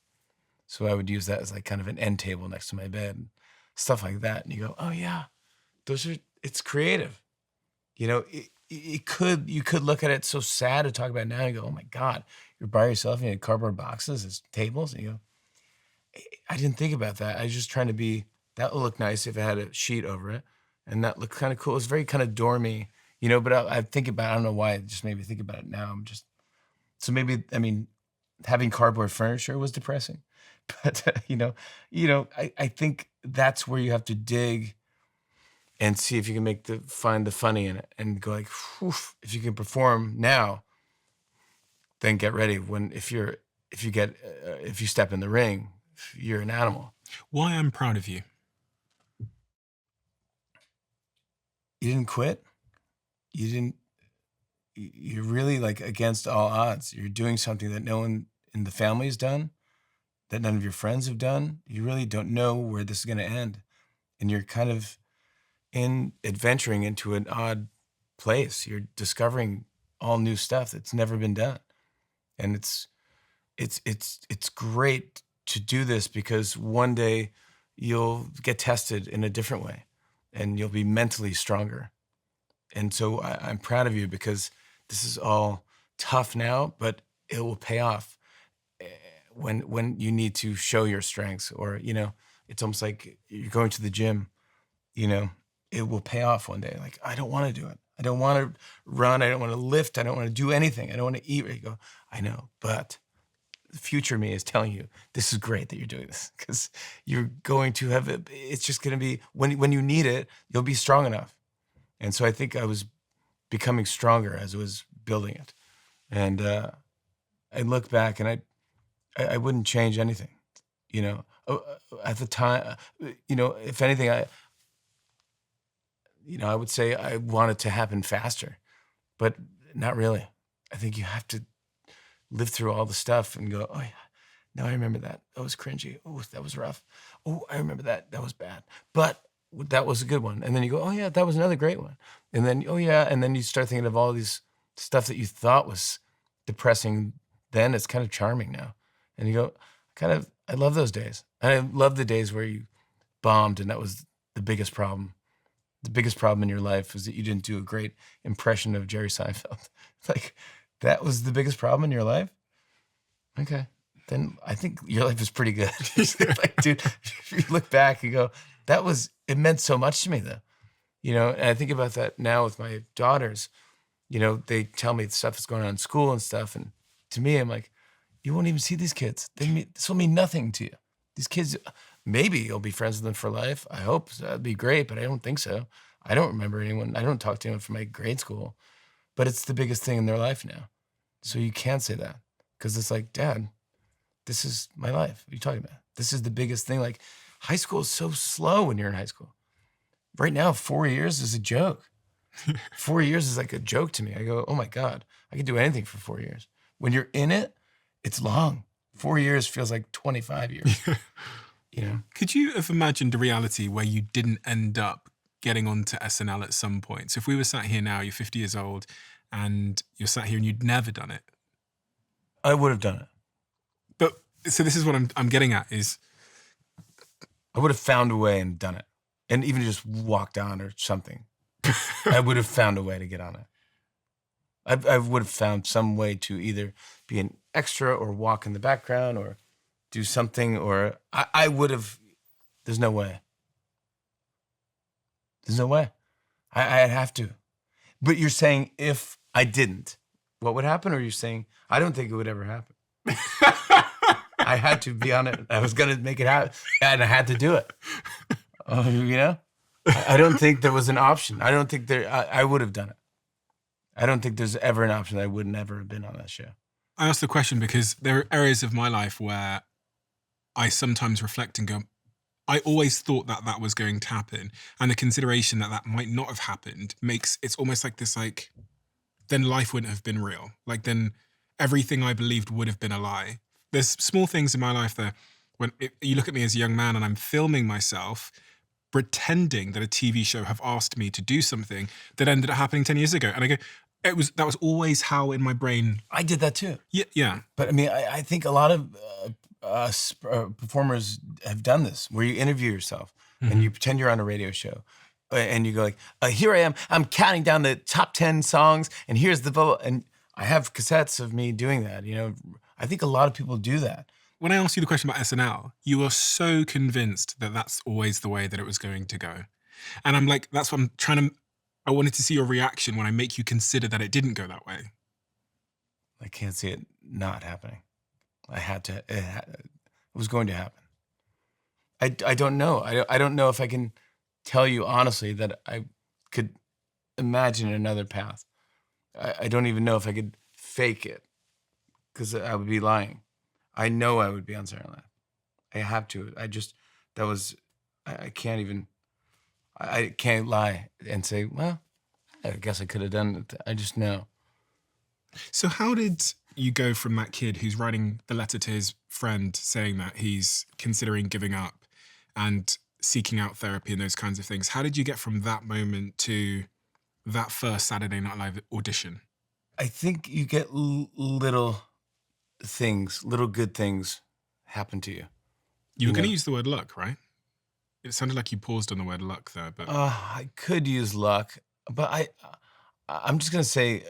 So I would use that as like kind of an end table next to my bed, stuff like that. And you go, oh yeah, it's creative. You could look at it so sad to talk about it now and go, oh my God, you're by yourself and you had cardboard boxes as tables. And you go, I didn't think about that. I was just trying to be, that would look nice if it had a sheet over it. And that looked kind of cool. It was very kind of dormy, but I think about, I don't know why it just made me think about it now. So maybe, I mean, having cardboard furniture was depressing. But, I think that's where you have to dig and see if you can find the funny in it and go like, whew, if you can perform now, then get ready if you step in the ring, you're an animal. Why I'm proud of you. You didn't quit. You're really like against all odds. You're doing something that no one in the family has done, that none of your friends have done. You really don't know where this is going to end. And you're kind of adventuring into an odd place. You're discovering all new stuff that's never been done. And it's great to do this because one day you'll get tested in a different way and you'll be mentally stronger. And so I'm proud of you because this is all tough now, but it will pay off when you need to show your strengths, or, it's almost like you're going to the gym, it will pay off one day. Like, I don't want to do it. I don't want to run. I don't want to lift. I don't want to do anything. I don't want to eat. You go, I know, but the future me is telling you, this is great that you're doing this because you're going to have it. It's just going to be, when you need it, you'll be strong enough. And so I think I was becoming stronger as I was building it. And I look back and I wouldn't change anything, at the time, if anything, I would say I want it to happen faster, but not really. I think you have to live through all the stuff and go, oh yeah, now I remember that. That was cringy. Oh, that was rough. Oh, I remember that. That was bad. But that was a good one. And then you go, oh yeah, that was another great one. And then, oh yeah, and then you start thinking of all these stuff that you thought was depressing then. It's kind of charming now. And you go, I love those days. And I love the days where you bombed and that was the biggest problem. The biggest problem in your life was that you didn't do a great impression of Jerry Seinfeld. Like, that was the biggest problem in your life? Okay. Then I think your life is pretty good. Like, dude, if you look back and go, it meant so much to me though. And I think about that now with my daughters. They tell me the stuff that's going on in school and stuff. And to me, I'm like, you won't even see these kids. This will mean nothing to you. These kids, maybe you'll be friends with them for life. I hope so. That'd be great, but I don't think so. I don't remember anyone. I don't talk to anyone from my grade school. but it's the biggest thing in their life now. So you can't say that because it's like, Dad, this is my life. What are you talking about? This is the biggest thing. Like, high school is so slow when you're in high school. Right now, 4 years is a joke. 4 years is like a joke to me. I go, oh my God, I can do anything for 4 years. When you're in it, it's long. 4 years feels like 25 years. You know? Could you have imagined a reality where you didn't end up getting onto SNL at some point? So if we were sat here now, you're 50 years old, and you're sat here and you'd never done it. I would have done it. But so this is what I'm getting at is, I would have found a way and done it. And even just walked on or something. I would have found a way to get on it. I would have found some way to either be an extra or walk in the background or do something, or I would have, there's no way. There's no way. I'd have to. But you're saying if I didn't, what would happen? Or you're saying, I don't think it would ever happen. I had to be on it. I was going to make it happen, and I had to do it. You know? I don't think there was an option. I don't think I would have done it. I don't think there's ever an option that I would never have been on that show. I asked the question because there are areas of my life where I sometimes reflect and go, I always thought that that was going to happen. And the consideration that that might not have happened makes it's almost like this, like, then life wouldn't have been real. Like, then everything I believed would have been a lie. There's small things in my life that when you look at me as a young man and I'm filming myself, pretending that a TV show have asked me to do something that ended up happening 10 years ago. And I go, that was always how in my brain. I did that too. Yeah. But I mean, I think a lot of performers have done this, where you interview yourself and you pretend you're on a radio show, and you go like, "Here I am. I'm counting down the top 10 songs, and here's the vote." And I have cassettes of me doing that. You know, I think a lot of people do that. When I asked you the question about SNL, you were so convinced that that's always the way that it was going to go, and I'm like, that's what I'm trying to. I wanted to see your reaction when I make you consider that it didn't go that way. I can't see it not happening. I had to. It was going to happen. I don't know. I don't know if I can tell you honestly that I could imagine another path. I don't even know if I could fake it, because I would be lying. I know I would be on Saturday Night Live. I have to. I can't even. I can't lie and say, well, I guess I could have done it. I just know. So how did you go from that kid who's writing the letter to his friend saying that he's considering giving up and seeking out therapy and those kinds of things? How did you get from that moment to that first Saturday Night Live audition? I think you get little things, little good things happen to you. You were going to use the word luck, right? It sounded like you paused on the word luck there, but I could use luck, but I'm just going to say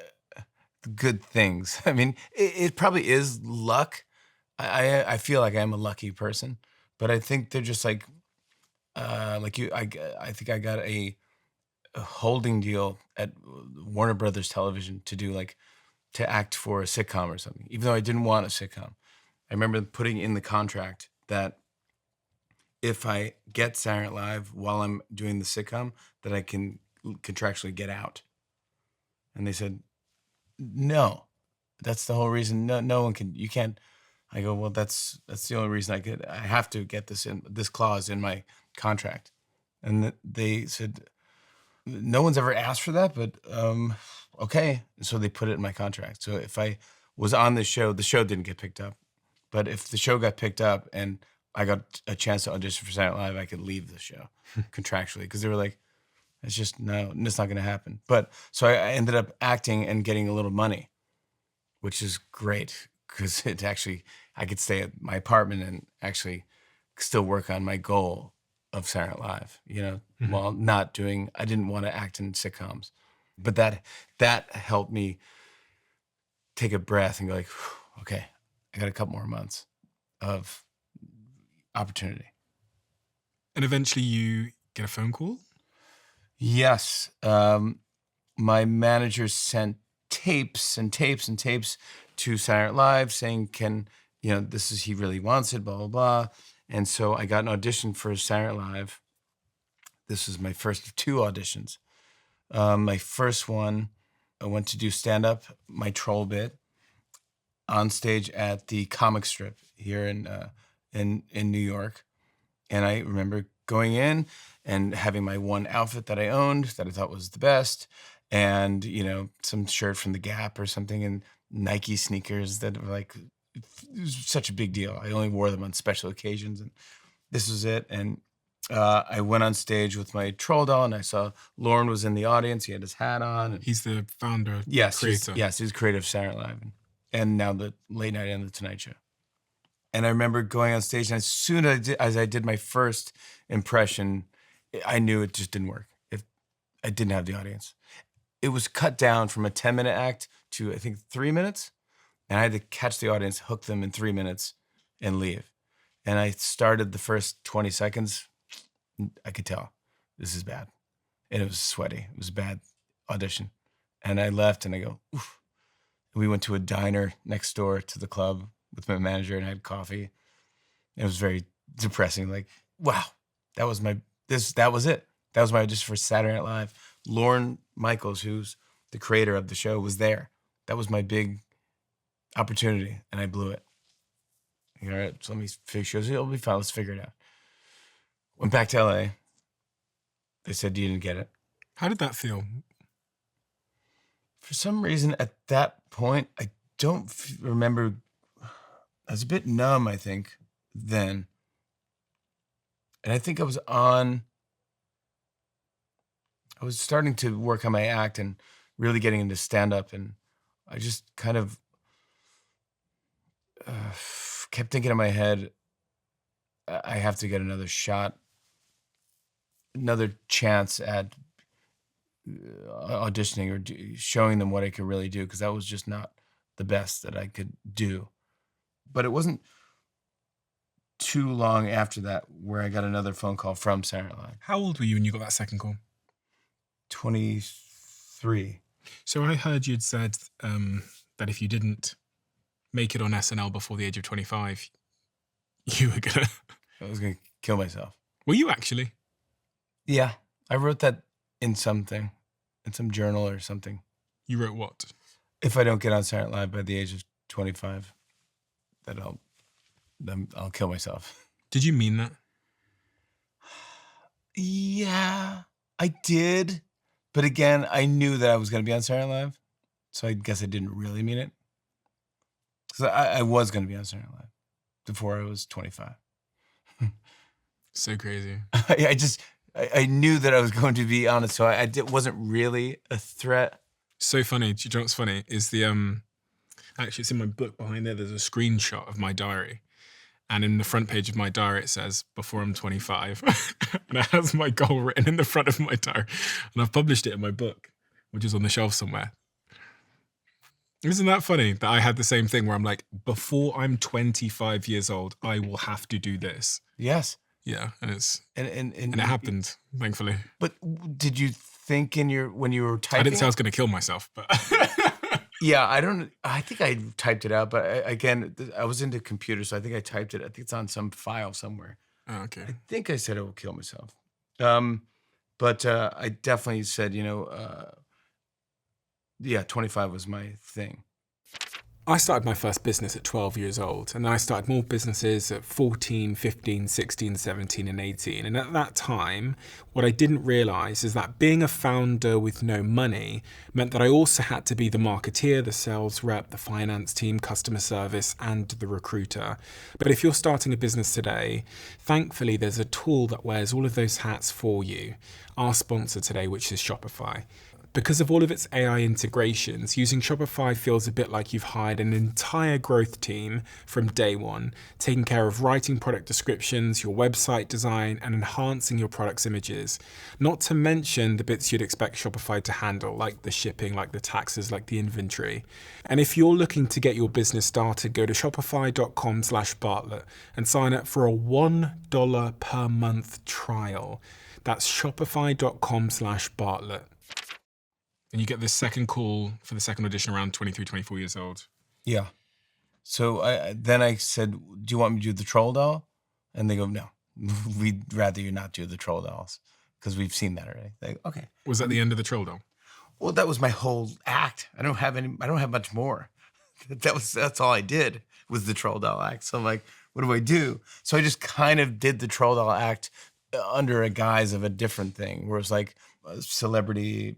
good things. I mean, it probably is luck. I feel like I'm a lucky person, but I think they're just like you. I think I got a holding deal at Warner Brothers Television to act for a sitcom or something, even though I didn't want a sitcom. I remember putting in the contract that if I get Saturday Night Live while I'm doing the sitcom, that I can contractually get out. And they said, no, that's the whole reason. No one can, you can't. I go, well, that's the only reason I have to get this clause in my contract. And they said, no one's ever asked for that, but okay. So they put it in my contract. So if I was on the show didn't get picked up. But if the show got picked up and I got a chance to audition for Saturday Night Live, I could leave the show contractually, because they were like, it's not going to happen. But so I ended up acting and getting a little money, which is great, because I could stay at my apartment and actually still work on my goal of Saturday Night Live, while not doing, I didn't want to act in sitcoms. But that helped me take a breath and go like, okay, I got a couple more months of opportunity. And eventually you get a phone call? Yes. My manager sent tapes and tapes and tapes to Saturday Night Live saying, he really wants it, blah, blah, blah. And so I got an audition for Saturday Night Live. This was my first of 2 auditions. My first one, I went to do stand-up, my troll bit, on stage at the comic strip here in New York. And I remember going in and having my one outfit that I owned that I thought was the best, and some shirt from the Gap or something, and Nike sneakers that were like, it was such a big deal. I only wore them on special occasions, and this was it. And I went on stage with my troll doll, and I saw Lorne was in the audience. He had his hat on. And He's the founder, yes, creator. he's creator of Saturday Night Live, and now the Late Night and the Tonight Show. And I remember going on stage, and as soon as I did my first impression, I knew it just didn't work. I didn't have the audience. It was cut down from a 10-minute act to, I think, 3 minutes. And I had to catch the audience, hook them in 3 minutes, and leave. And I started the first 20 seconds. I could tell this is bad. And it was sweaty. It was a bad audition. And I left, and I go, oof. We went to a diner next door to the club with my manager, and I had coffee. It was very depressing. Like, wow, that was it. That was my audition for Saturday Night Live. Lorne Michaels, who's the creator of the show, was there. That was my big opportunity, and I blew it. All right, so let me figure. It'll be fine. Let's figure it out. Went back to LA. They said you didn't get it. How did that feel? For some reason, at that point, I don't remember. I was a bit numb, I think, then. And I think I was starting to work on my act and really getting into stand-up. And I just kind of kept thinking in my head, I have to get another shot, another chance at auditioning or showing them what I could really do, because that was just not the best that I could do. But it wasn't too long after that where I got another phone call from Saturday Night Live. How old were you when you got that second call? 23. So I heard you'd said that if you didn't make it on SNL before the age of 25, you were gonna... I was gonna kill myself. Were you actually? Yeah, I wrote that in something, in some journal or something. You wrote what? If I don't get on Saturday Night Live by the age of 25, that I'll kill myself. Did you mean that? Yeah, I did. But again, I knew that I was going to be on Saturday Night Live, so I guess I didn't really mean it. Because I was going to be on Saturday Night Live before I was 25. So crazy. I knew that I was going to be on it, so it wasn't really a threat. So funny. Do you know what's funny? Is the actually it's in my book behind there. There's a screenshot of my diary, and in the front page of my diary it says "Before I'm 25," and it has my goal written in the front of my diary, and I've published it in my book, which is on the shelf somewhere. Isn't that funny that I had the same thing where I'm like, before I'm 25 years old, I will have to do this. Yes. Yeah, and And it happened, thankfully. But did you think when you were typing? I didn't say I was going to kill myself, but yeah, I think I typed it out, but again, I was into computers, so I think I typed it. I think it's on some file somewhere. Oh, okay. I think I said I will kill myself. But I definitely said, 25 was my thing. I started my first business at 12 years old, and then I started more businesses at 14, 15, 16, 17, and 18. And at that time, what I didn't realize is that being a founder with no money meant that I also had to be the marketeer, the sales rep, the finance team, customer service, and the recruiter. But if you're starting a business today, thankfully there's a tool that wears all of those hats for you. Our sponsor today, which is Shopify. Because of all of its AI integrations, using Shopify feels a bit like you've hired an entire growth team from day one, taking care of writing product descriptions, your website design, and enhancing your product's images. Not to mention the bits you'd expect Shopify to handle, like the shipping, like the taxes, like the inventory. And if you're looking to get your business started, go to shopify.com/Bartlett and sign up for a $1 per month trial. That's shopify.com/Bartlett. And you get this second call for the second audition around 23, 24 years old. Yeah. So then I said, do you want me to do the troll doll? And they go, no, we'd rather you not do the troll dolls because we've seen that already. They go, okay. Was that the end of the troll doll? Well, that was my whole act. I don't have much more. That's all I did was the troll doll act. So I'm like, what do I do? So I just kind of did the troll doll act under a guise of a different thing, where it's like a celebrity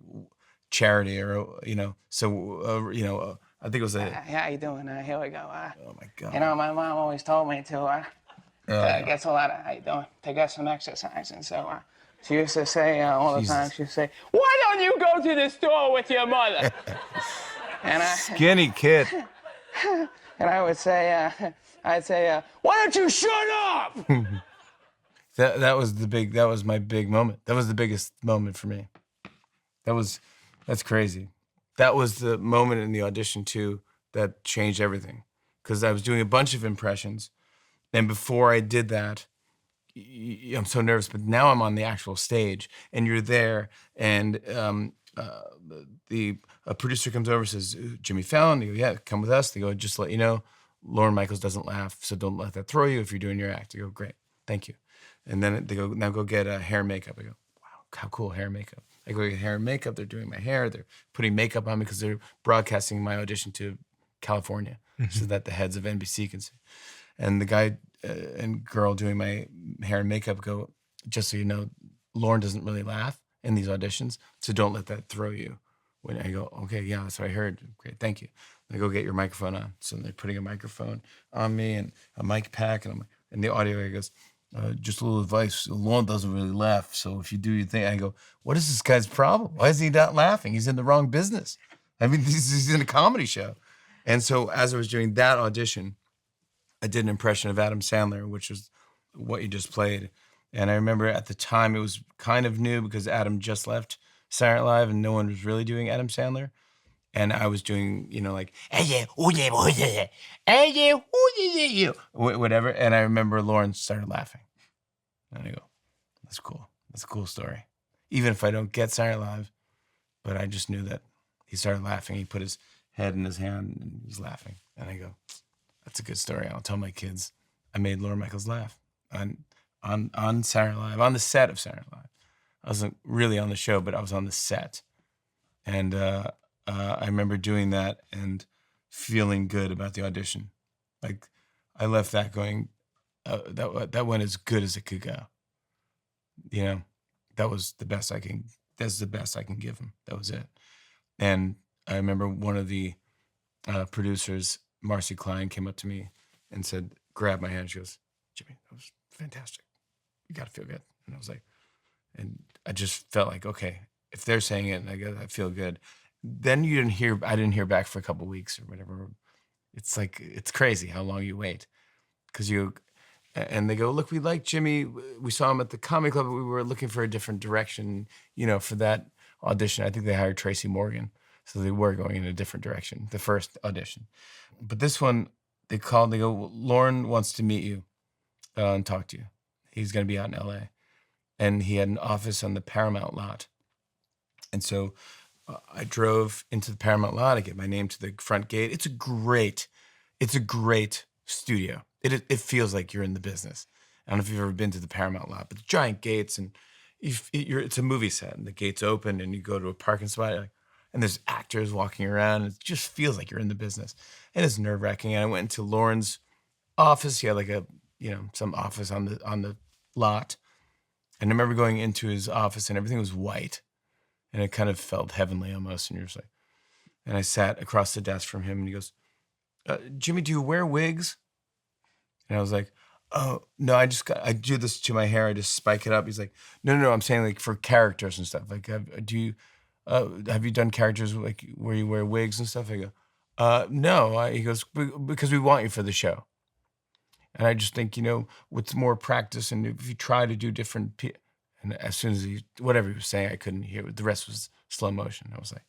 charity, or I think it was a. How you doing? Here we go. Oh my God. You know, my mom always told me to get a lot of, how you doing, to get some exercise. And so she used to say all the time, she'd say, why don't you go to the store with your mother? And Skinny kid. and I would say, why don't you shut up? That was my big moment. That was the biggest moment for me. That's crazy. That was the moment in the audition too that changed everything, because I was doing a bunch of impressions, and before I did that, I'm so nervous. But now I'm on the actual stage, and you're there, and a producer comes over and says, Jimmy Fallon. They go, yeah, come with us. They go, just to let you know, Lorne Michaels doesn't laugh, so don't let that throw you if you're doing your act. I go, great, thank you. And then they go, now go get hair and makeup. I go, wow, how cool, hair and makeup. I go get hair and makeup. They're doing my hair. They're putting makeup on me because they're broadcasting my audition to California so that the heads of NBC can see. And the guy and girl doing my hair and makeup go, just so you know, Lorne doesn't really laugh in these auditions, so don't let that throw you. When I go, okay, yeah, that's what I heard. Great, thank you. I go get your microphone on. So they're putting a microphone on me and a mic pack, and the audio guy goes, just a little advice. Lorne doesn't really laugh, so if you do your thing, I go, what is this guy's problem? Why is he not laughing? He's in the wrong business. I mean, he's in a comedy show. And so as I was doing that audition, I did an impression of Adam Sandler, which was what you just played. And I remember at the time it was kind of new because Adam just left Saturday Night Live and no one was really doing Adam Sandler. And I was doing, like, hey, yeah, oh, yeah, oh, yeah, hey, yeah, oh, yeah, yeah, whatever. And I remember Lorne started laughing. And I go, that's cool. That's a cool story. Even if I don't get Saturday Night Live, but I just knew that he started laughing. He put his head in his hand and he's laughing. And I go, that's a good story. I'll tell my kids I made Lorne Michaels laugh on Saturday Night Live, on the set of Saturday Night Live. I wasn't really on the show, but I was on the set. And I remember doing that and feeling good about the audition. Like, I left that going, that went as good as it could go. That was the best I can, that's the best I can give him. That was it. And I remember one of the producers, Marcy Klein, came up to me and said, grabbed my hand. She goes, Jimmy, that was fantastic. You got to feel good. And I was like, and I just felt like, okay, if they're saying it and I feel good. Then I didn't hear back for a couple of weeks or whatever. It's like, it's crazy how long you wait. And they go, look, we like Jimmy. We saw him at the comedy club, but we were looking for a different direction, for that audition. I think they hired Tracy Morgan. So they were going in a different direction, the first audition. But this one, they go, Lorne wants to meet you and talk to you. He's going to be out in LA. And he had an office on the Paramount lot. And so I drove into the Paramount lot. I get my name to the front gate. It's a great studio. It feels like you're in the business. I don't know if you've ever been to the Paramount lot, but the giant gates, and it's a movie set, and the gates open, and you go to a parking spot, and there's actors walking around. And it just feels like you're in the business. And it's nerve-wracking. And I went into Lorne's office. He had like some office on the lot. And I remember going into his office, and everything was white. And it kind of felt heavenly almost. And you're just like, and I sat across the desk from him, and he goes, Jimmy, do you wear wigs? And I was like, oh, no, I do this to my hair. I just spike it up. He's like, no, I'm saying like for characters and stuff. Like, have you done characters like where you wear wigs and stuff? I go, no. He goes, because we want you for the show. And I just think, with more practice, and if you try to do different, and as soon as whatever he was saying, I couldn't hear it. The rest was slow motion. I was like,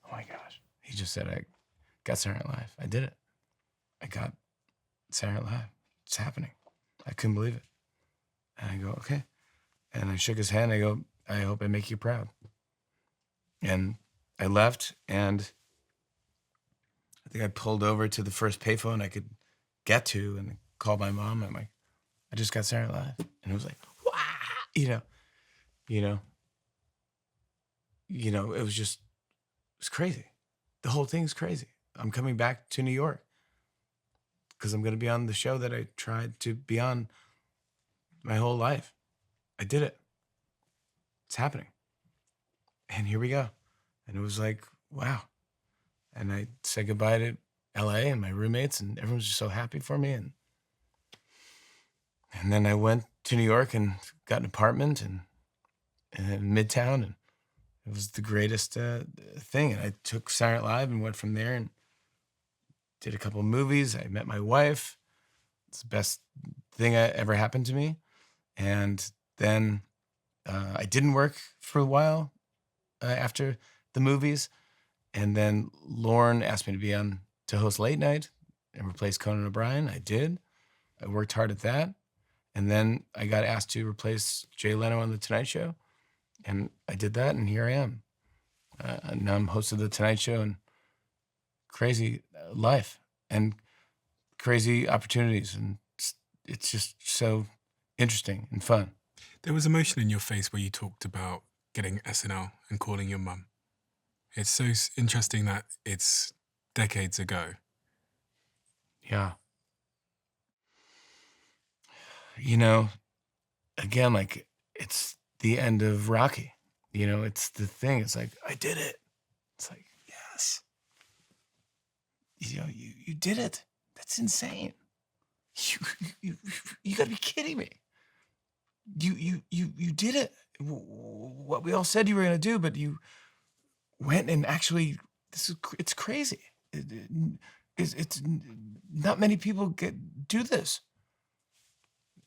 oh my gosh. He just said, I got Saturday Night Live. I did it. I got Saturday Night Live. It's happening. I couldn't believe it. And I go, okay. And I shook his hand. I go, I hope I make you proud. And I left, and I think I pulled over to the first payphone I could get to and called my mom. I'm like, I just got Saturday Night Live. And it was like, wow, you know, it was crazy. The whole thing's crazy. I'm coming back to New York because I'm going to be on the show that I tried to be on my whole life. I did it. It's happening. And here we go. And it was like, wow. And I said goodbye to LA and my roommates, and everyone was just so happy for me. And then I went to New York and got an apartment in Midtown, and it was the greatest thing. And I took Saturday Night Live and went from there and did a couple of movies. I met my wife. It's the best thing that ever happened to me. And then I didn't work for a while after the movies. And then Lorne asked me to host Late Night and replace Conan O'Brien. I did. I worked hard at that. And then I got asked to replace Jay Leno on The Tonight Show. And I did that, and here I am. Now I'm host of The Tonight Show, and crazy life and crazy opportunities. And it's just so interesting and fun. There was emotion in your face where you talked about getting SNL and calling your mum. It's so interesting that it's decades ago. Yeah. You know, again, like, it's the end of Rocky. You know, it's the thing. It's like, I did it. It's like, yes. You know, you did it. That's insane. You gotta be kidding me. You did it. What we all said you were gonna do, but you went and actually, it's crazy. It's not many people do this.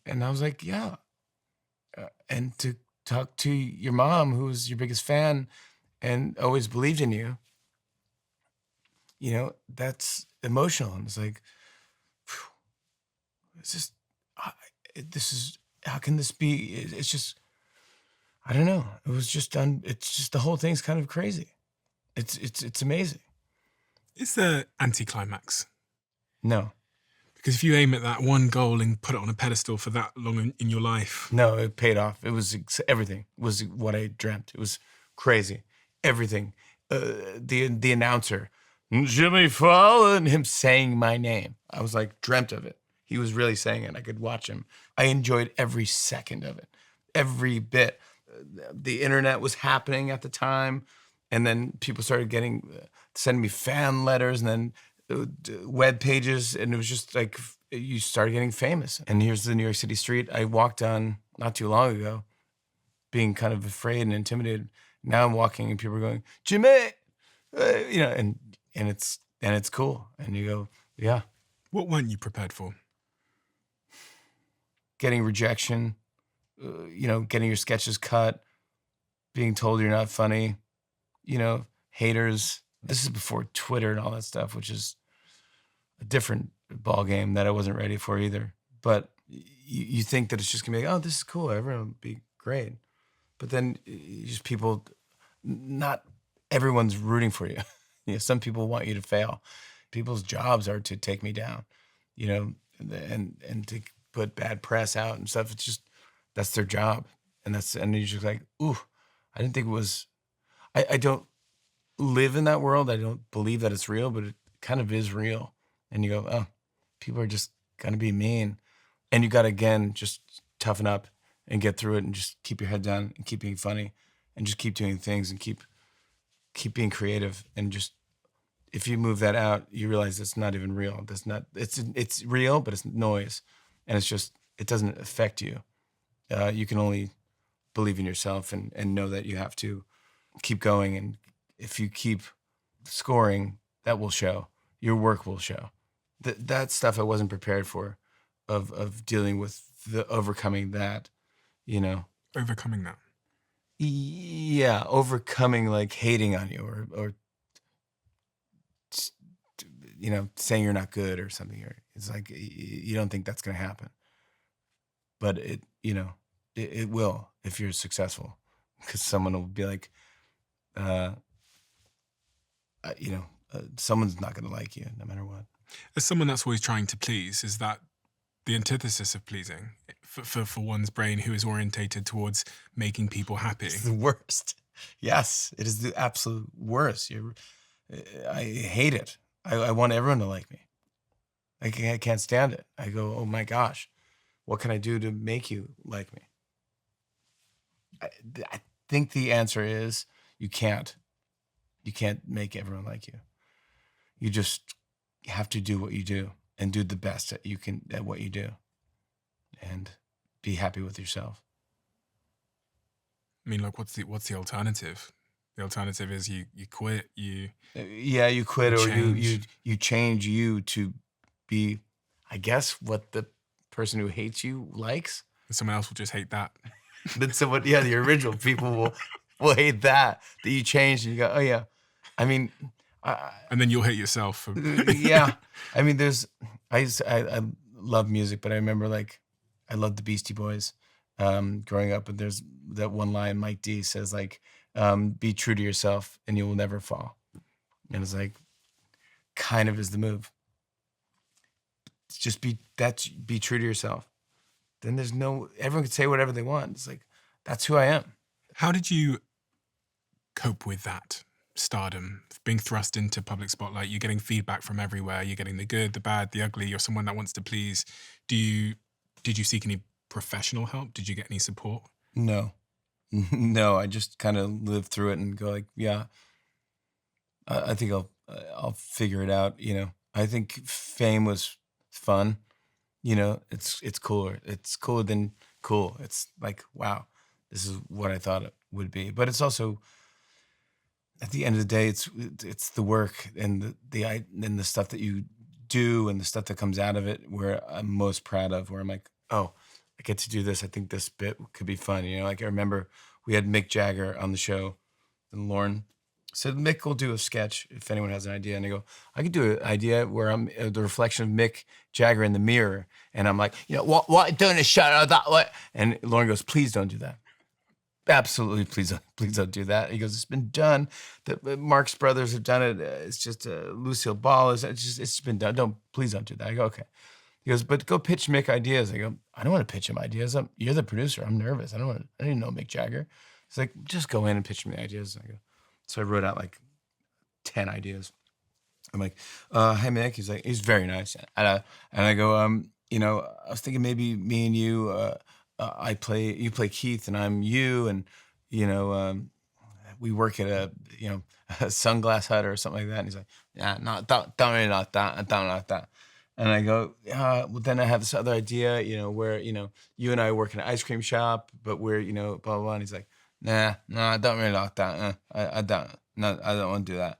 And I was like, yeah. And to talk to your mom, who was your biggest fan and always believed in you, you know, that's emotional. And it's like, phew, it's just, how can this be? It's just, I don't know. It was just done. It's just, the whole thing's kind of crazy. It's amazing. Is there Anticlimax? No. Because if you aim at that one goal and put it on a pedestal for that long in your life. No, it paid off. It was everything. It was what I dreamt. It was crazy. Everything. The announcer, Jimmy Fallon, him saying my name. I was like, dreamt of it. He was really saying it. I could watch him. I enjoyed every second of it. Every bit. The internet was happening at the time. And then people started sending me fan letters, and then web pages, and it was just like, you started getting famous. And here's the New York City street I walked on not too long ago, being kind of afraid and intimidated. Now I'm walking and people are going, Jimmy, you know, and it's cool. And you go, yeah. What weren't you prepared for? Getting rejection, you know, getting your sketches cut, being told you're not funny, you know, haters. This is before Twitter and all that stuff, which is a different ball game that I wasn't ready for either. But you think that it's just gonna be like, oh, this is cool, everyone will be great. But then just people, not everyone's rooting for you. You know, some people want you to fail. People's jobs are to take me down, you know, and to put bad press out and stuff. It's just, that's their job. And you're just like, ooh, I didn't think it was, I don't live in that world. I don't believe that it's real, but it kind of is real. And you go, oh, people are just gonna be mean. And you gotta, again, just toughen up and get through it and just keep your head down and keep being funny and just keep doing things and keep being creative. And just, if you move that out, you realize it's not even real. It's real, but it's noise. And it's just, it doesn't affect you. You can only believe in yourself and know that you have to keep going. And if you keep scoring, that will show. Your work will show. That stuff I wasn't prepared for, of dealing with the overcoming that, you know. Overcoming that. Yeah, overcoming, like, hating on you or you know, saying you're not good or something. It's like, you don't think that's gonna happen. But it, you know, it will if you're successful, because someone will be like, you know, someone's not gonna like you no matter what. As someone that's always trying to please, is that the antithesis of pleasing for one's brain, who is orientated towards making people happy? It's the worst. Yes, it is the absolute worst. I hate it. I want everyone to like me. I can't stand it. I go, oh my gosh, what can I do to make you like me? I think the answer is you can't. You can't make everyone like you. You just have to do what you do and do the best that you can at what you do, and be happy with yourself. I mean, like, what's the alternative? The alternative is you quit, you Yeah, you quit, or change. you change you to be, I guess, what the person who hates you likes. Someone else will just hate that. Then someone, yeah, the original people will hate that you changed, and you go, oh yeah. I mean, And then you'll hate yourself. For yeah. I mean, I love music, but I remember like I loved the Beastie Boys growing up, and there's that one line Mike D says like, be true to yourself and you will never fall. And it's like, kind of is the move. Just be true to yourself. Then everyone can say whatever they want. It's like, that's who I am. How did you cope with that stardom, being thrust into public spotlight? You're getting feedback from everywhere. You're getting the good, the bad, the ugly. You're someone that wants to please. Did you seek any professional help? Did you get any support? No. No, I just kind of live through it and go like, yeah, I think I'll figure it out. I think fame was fun. It's cooler. It's cooler than cool. It's like, wow, this is what I thought it would be. But it's also, at the end of the day, it's the work and the stuff that you do and the stuff that comes out of it where I'm most proud of, where I'm like, oh, I get to do this. I think this bit could be fun. Like I remember we had Mick Jagger on the show, and Lauren said, Mick will do a sketch if anyone has an idea. And I go, I could do an idea where I'm the reflection of Mick Jagger in the mirror. And I'm like, what doing a show that way? And Lauren goes, please don't do that. Absolutely, please don't do that. He goes, it's been done. The Marx Brothers have done it. It's just Lucille Ball. It's been done. Please don't do that. I go, okay. He goes, but go pitch Mick ideas. I go, I don't want to pitch him ideas. You're the producer. I'm nervous. I didn't know Mick Jagger. He's like, just go in and pitch me the ideas. I go, so I wrote out like 10 ideas. I'm like, hey Mick. He's like, he's very nice. And I go, I was thinking maybe me and you, you play Keith and I'm you, and we work at a sunglass hut or something like that. And he's like, yeah, no, don't really like that. I don't like that. And I go, well, then I have this other idea, where, you and I work in an ice cream shop, but we're, blah, blah, blah. And he's like, nah, I don't really like that. I don't want to do that.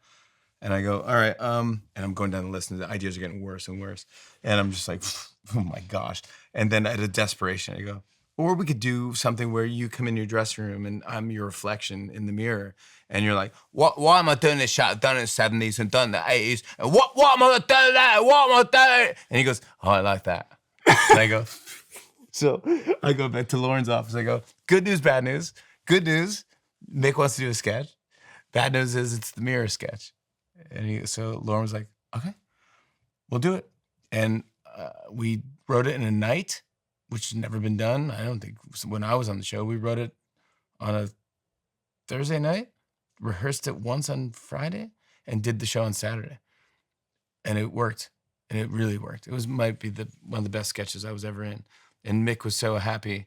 And I go, all right. And I'm going down the list and the ideas are getting worse and worse. And I'm just like, oh my gosh. And then out of desperation, I go, or we could do something where you come in your dressing room and I'm your reflection in the mirror. And you're like, why am I doing this shit? I've done it in the 70s and done it in the 80s. And what am I doing that? What am I doing? And he goes, oh, I like that. And I go, so I go back to Lauren's office. I go, good news, bad news. Good news, Mick wants to do a sketch. Bad news is it's the mirror sketch. And so Lauren was like, okay, we'll do it. And we wrote it in a night, which has never been done. I don't think when I was on the show, we wrote it on a Thursday night, rehearsed it once on Friday, and did the show on Saturday. And it worked. And it really worked. It might be one of the best sketches I was ever in. And Mick was so happy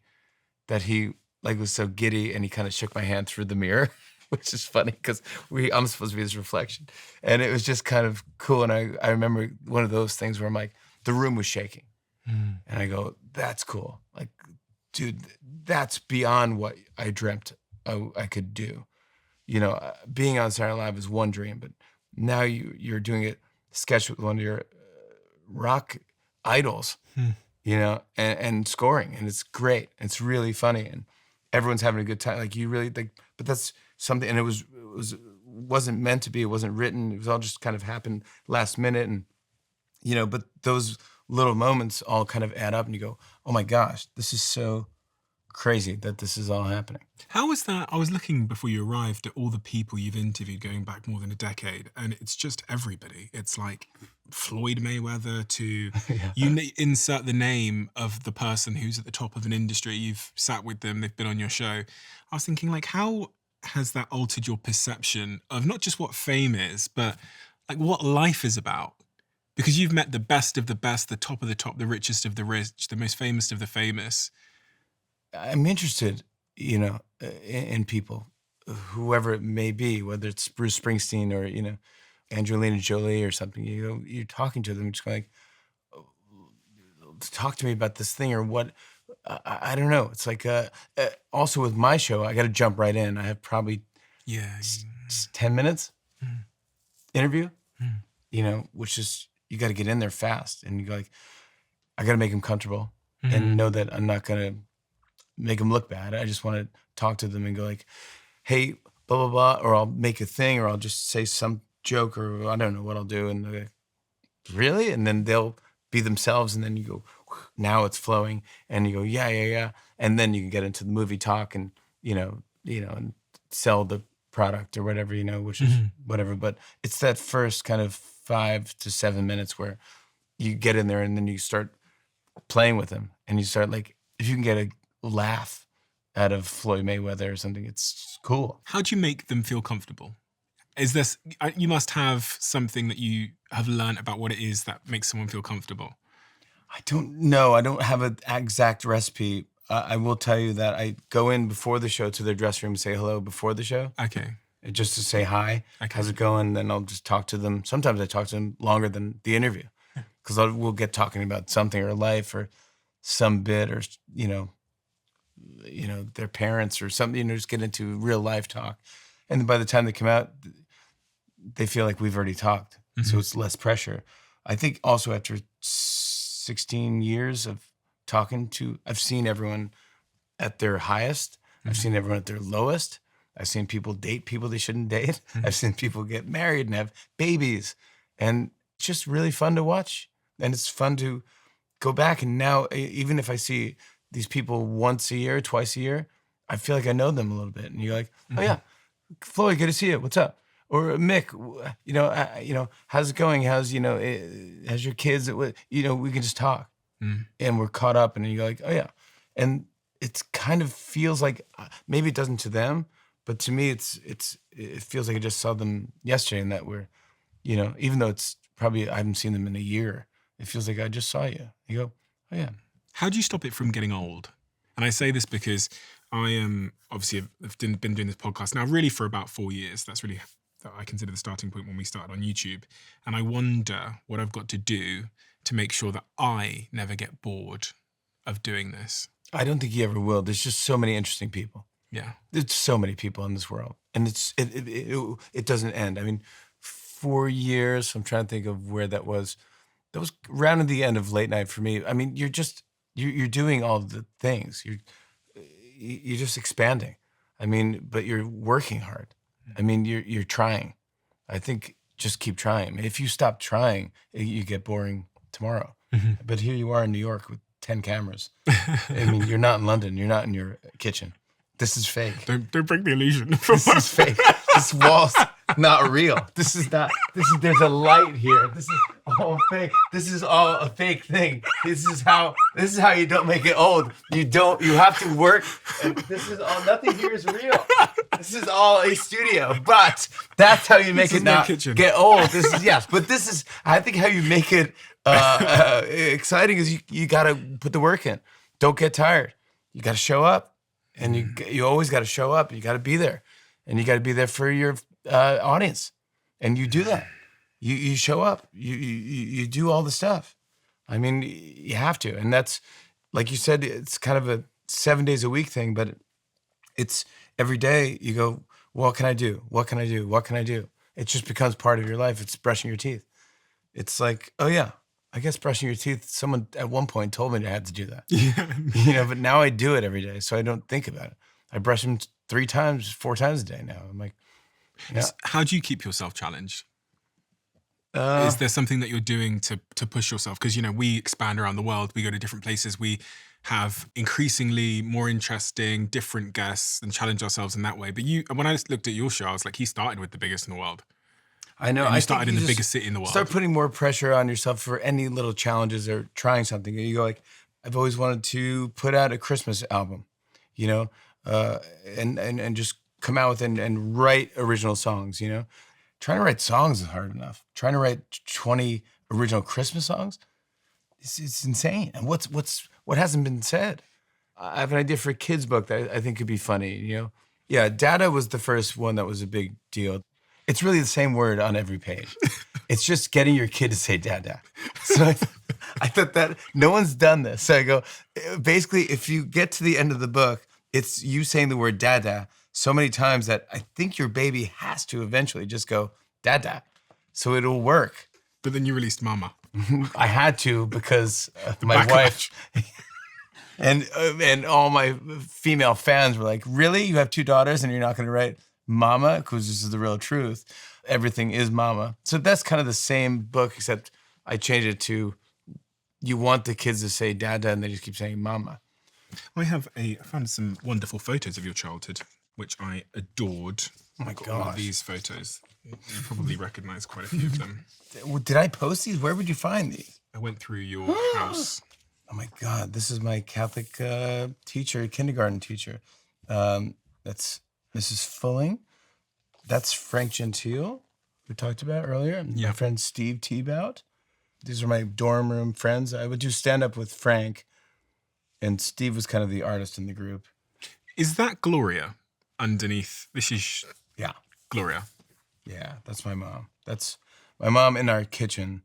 that he was so giddy, and he kind of shook my hand through the mirror, which is funny because I'm supposed to be his reflection. And it was just kind of cool. And I remember one of those things where I'm like, the room was shaking. And I go, that's cool. Like, dude, that's beyond what I dreamt I could do. Being on Saturday Night Live is one dream, but now you're doing a sketch with one of your rock idols, and scoring, and it's great. It's really funny, and everyone's having a good time. Like, you really think, but that's something, and it wasn't meant to be. It wasn't written. It was all just kind of happened last minute, and but those little moments all kind of add up, and you go, oh my gosh, this is so crazy that this is all happening. How was that? I was looking before you arrived at all the people you've interviewed going back more than a decade, and it's just everybody. It's like Floyd Mayweather to insert the name of the person who's at the top of an industry. You've sat with them, they've been on your show. I was thinking, like, how has that altered your perception of not just what fame is, but like what life is about? Because you've met the best of the best, the top of the top, the richest of the rich, the most famous of the famous. I'm interested, in people, whoever it may be, whether it's Bruce Springsteen or, Angelina Jolie or something. You're talking to them, just going like, talk to me about this thing or what. I don't know. It's like, also with my show, I got to jump right in. I have probably 10 minutes interview, which is, you got to get in there fast. And you go like, I got to make them comfortable and know that I'm not going to make them look bad. I just want to talk to them and go like, hey, blah, blah, blah. Or I'll make a thing, or I'll just say some joke, or I don't know what I'll do. And they're like, really? And then they'll be themselves. And then you go, now it's flowing. And you go, yeah. And then you can get into the movie talk and, and sell the product or whatever, which is whatever. But it's that first kind of 5 to 7 minutes where you get in there and then you start playing with them. And you start like, if you can get a laugh out of Floyd Mayweather or something, it's cool. How do you make them feel comfortable? Is this, you must have something that you have learned about what it is that makes someone feel comfortable. I don't know. I don't have an exact recipe. I will tell you that I go in before the show to their dressing room and say hello before the show. Okay. Just to say hi. Okay. How's it going? Then I'll just talk to them. Sometimes I talk to them longer than the interview because we'll get talking about something or life or some bit or, their parents or something, just get into real life talk. And then by the time they come out, they feel like we've already talked. So it's less pressure. I think also after 16 years of talking to, I've seen everyone at their highest. I've seen everyone at their lowest. I've seen people date people they shouldn't date. I've seen people get married and have babies. And it's just really fun to watch. And it's fun to go back. And now, even if I see these people once a year, twice a year, I feel like I know them a little bit. And you're like, oh yeah, Floyd, good to see you. What's up? Or Mick, how's it going? How's your kids? We can just talk, and we're caught up. And you're like, oh yeah, and it's kind of feels like maybe it doesn't to them, but to me, it feels like I just saw them yesterday, and that we're, even though it's probably I haven't seen them in a year, it feels like I just saw you. You go, oh yeah. How do you stop it from getting old? And I say this because I am obviously have been doing this podcast now really for about 4 years. That's really that I consider the starting point when we started on YouTube. And I wonder what I've got to do to make sure that I never get bored of doing this. I don't think you ever will. There's just so many interesting people. Yeah. There's so many people in this world. And it doesn't end. I mean, 4 years, I'm trying to think of where that was. That was around the end of late night for me. I mean, you're doing all the things. You're just expanding. I mean, but you're working hard. I mean, you're trying. I think just keep trying. If you stop trying, you get boring tomorrow. But here you are in New York with 10 cameras. I mean, you're not in London. You're not in your kitchen. This is fake. Don't break the illusion. This is fake. This wall's not real. There's a light here. This is all fake. This is all a fake thing. This is how you don't make it old. You have to work. And this is all, nothing here is real. This is all a studio. But that's how you make it not get old. I think how you make it exciting is you gotta put the work in. Don't get tired. You gotta show up. And you always got to show up. You got to be there, and you got to be there for your audience. And you do that. You show up. You do all the stuff. I mean, you have to. And that's, like you said, it's kind of a 7 days a week thing. But it's every day you go, what can I do? What can I do? What can I do? It just becomes part of your life. It's brushing your teeth. It's like, oh yeah, I guess brushing your teeth, someone at one point told me I had to do that. Yeah. But now I do it every day, so I don't think about it. I brush them 3 times, 4 times a day now. I'm like, yeah. How do you keep yourself challenged? Is there something that you're doing to push yourself? Because, we expand around the world. We go to different places. We have increasingly more interesting, different guests and challenge ourselves in that way. But when I looked at your show, I was like, he started with the biggest in the world. I know. And you started in the biggest city in the world. Start putting more pressure on yourself for any little challenges or trying something. You go like, I've always wanted to put out a Christmas album, and just come out with and write original songs, you know? Trying to write songs is hard enough. Trying to write 20 original Christmas songs, it's insane. And what hasn't been said? I have an idea for a kid's book that I think could be funny, you know? Yeah, Dada was the first one that was a big deal. It's really the same word on every page. It's just getting your kid to say Dada. So I thought that no one's done this. So I go, basically, if you get to the end of the book, it's you saying the word Dada so many times that I think your baby has to eventually just go Dada. So it'll work. But then you released Mama. I had to because my wife and all my female fans were like, really? You have 2 daughters and you're not going to write Mama? Because this is the real truth. Everything is Mama. So that's kind of the same book, except I changed it to you want the kids to say Dada and they just keep saying Mama. I found some wonderful photos of your childhood, which I adored. Oh my I've got all of gosh. these photos. You probably recognize quite a few of them. Did I post these? Where would you find these? I went through your house. Oh my God, this is my Catholic teacher, kindergarten teacher. That's Mrs. Fulling. That's Frank Gentile, we talked about earlier. Yeah. My friend Steve Teebout. These are my dorm room friends. I would do stand-up with Frank, and Steve was kind of the artist in the group. Is that Gloria underneath? This is Yeah. Gloria. Yeah, that's my mom. That's my mom in our kitchen,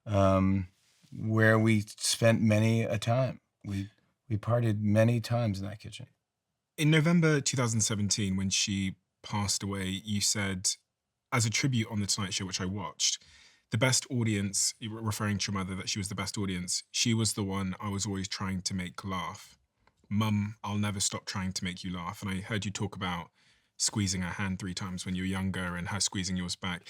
where we spent many a time. We partied many times in that kitchen. In November 2017, when she passed away, you said, as a tribute on The Tonight Show, which I watched, the best audience, you were referring to your mother, that she was the best audience. She was the one I was always trying to make laugh. Mum, I'll never stop trying to make you laugh. And I heard you talk about squeezing her hand 3 times when you were younger and her squeezing yours back.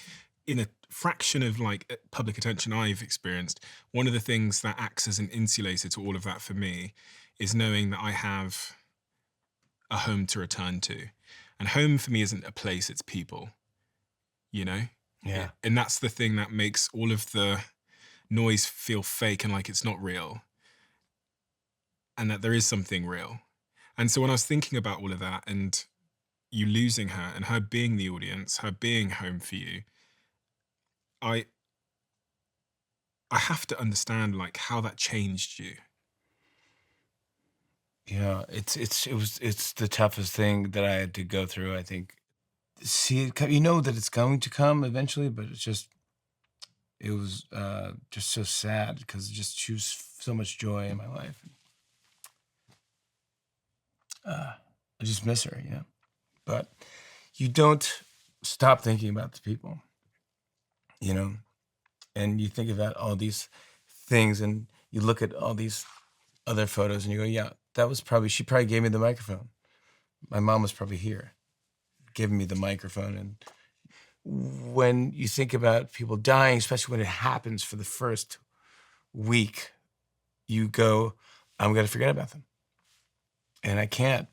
In a fraction of like public attention I've experienced, one of the things that acts as an insulator to all of that for me is knowing that I have a home to return to. And home for me isn't a place, it's people, you know? Yeah. And that's the thing that makes all of the noise feel fake and like it's not real. And that there is something real. And so when I was thinking about all of that and you losing her and her being the audience, her being home for you, I have to understand like how that changed you. Yeah, it's the toughest thing that I had to go through, I think. See it come, you know that it's going to come eventually, but it was just so sad because it just chose so much joy in my life. I just miss her, you know. But you don't stop thinking about the people, you know, and you think about all these things and you look at all these other photos and you go, yeah, she probably gave me the microphone. My mom was probably here giving me the microphone. And when you think about people dying, especially when it happens for the first week, you go, I'm going to forget about them. And I can't.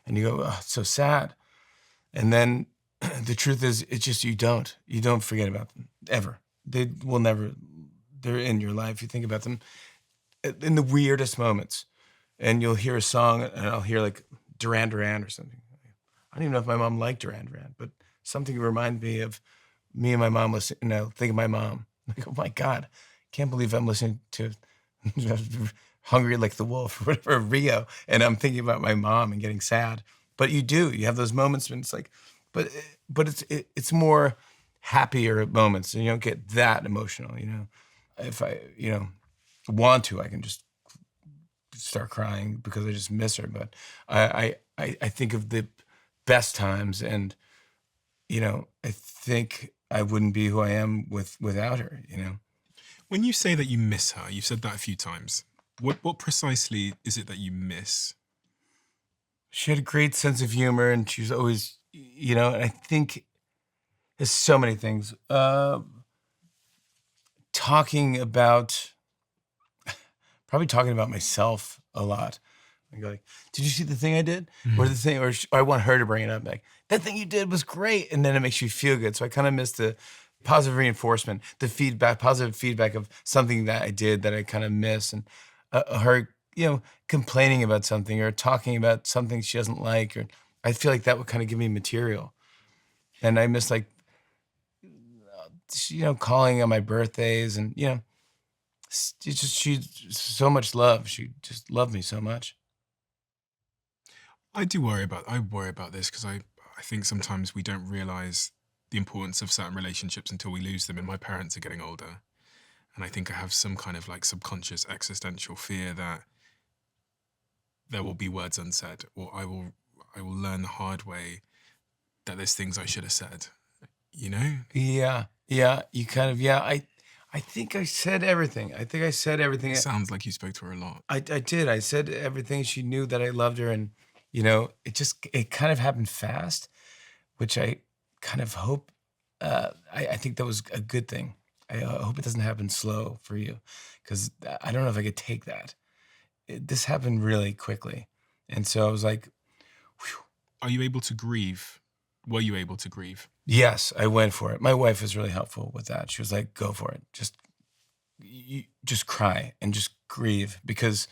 And you go, oh, it's so sad. And then the truth is, it's just you don't forget about them, ever. They will never, they're in your life. You think about them in the weirdest moments. And you'll hear a song, and I'll hear like Duran Duran or something. I don't even know if my mom liked Duran Duran, but something reminded me of me and my mom listening, and I'll think of my mom. Like, oh my God, can't believe I'm listening to Hungry Like the Wolf or whatever, Rio, and I'm thinking about my mom and getting sad. But you have those moments when it's like, but it's more happier moments, and you don't get that emotional, you know. If I, you know, want to, I can just start crying because I just miss her. But I think of the best times, and you know, I think I wouldn't be who I am without her, you know. When you say that you miss her, you've said that a few times. What precisely is it that you miss? She had a great sense of humor, and she was always, you know, and I think there's so many things. Probably talking about myself a lot. I go like, did you see the thing I did? Or the thing, or I want her to bring it up, like, that thing you did was great. And then it makes you feel good. So I kind of miss the positive reinforcement, the feedback, positive feedback of something that I did that I kind of miss. And her, you know, complaining about something or talking about something she doesn't like, or I feel like that would kind of give me material. And I miss like, calling on my birthdays and, she's so much love. She just loved me so much. I worry about this because I think sometimes we don't realize the importance of certain relationships until we lose them. And my parents are getting older. And I think I have some kind of like subconscious existential fear that there will be words unsaid, or I will learn the hard way that there's things I should have said, Yeah. You kind of, I think I said everything. It sounds like you spoke to her a lot. I did. I said everything. She knew that I loved her, and it kind of happened fast, which I kind of hope. I think that was a good thing. I hope it doesn't happen slow for you, because I don't know if I could take that. This happened really quickly, and so I was like, whew. Are you able to grieve? Were you able to grieve? Yes, I went for it. My wife was really helpful with that. She was like, go for it. Just cry and just grieve, because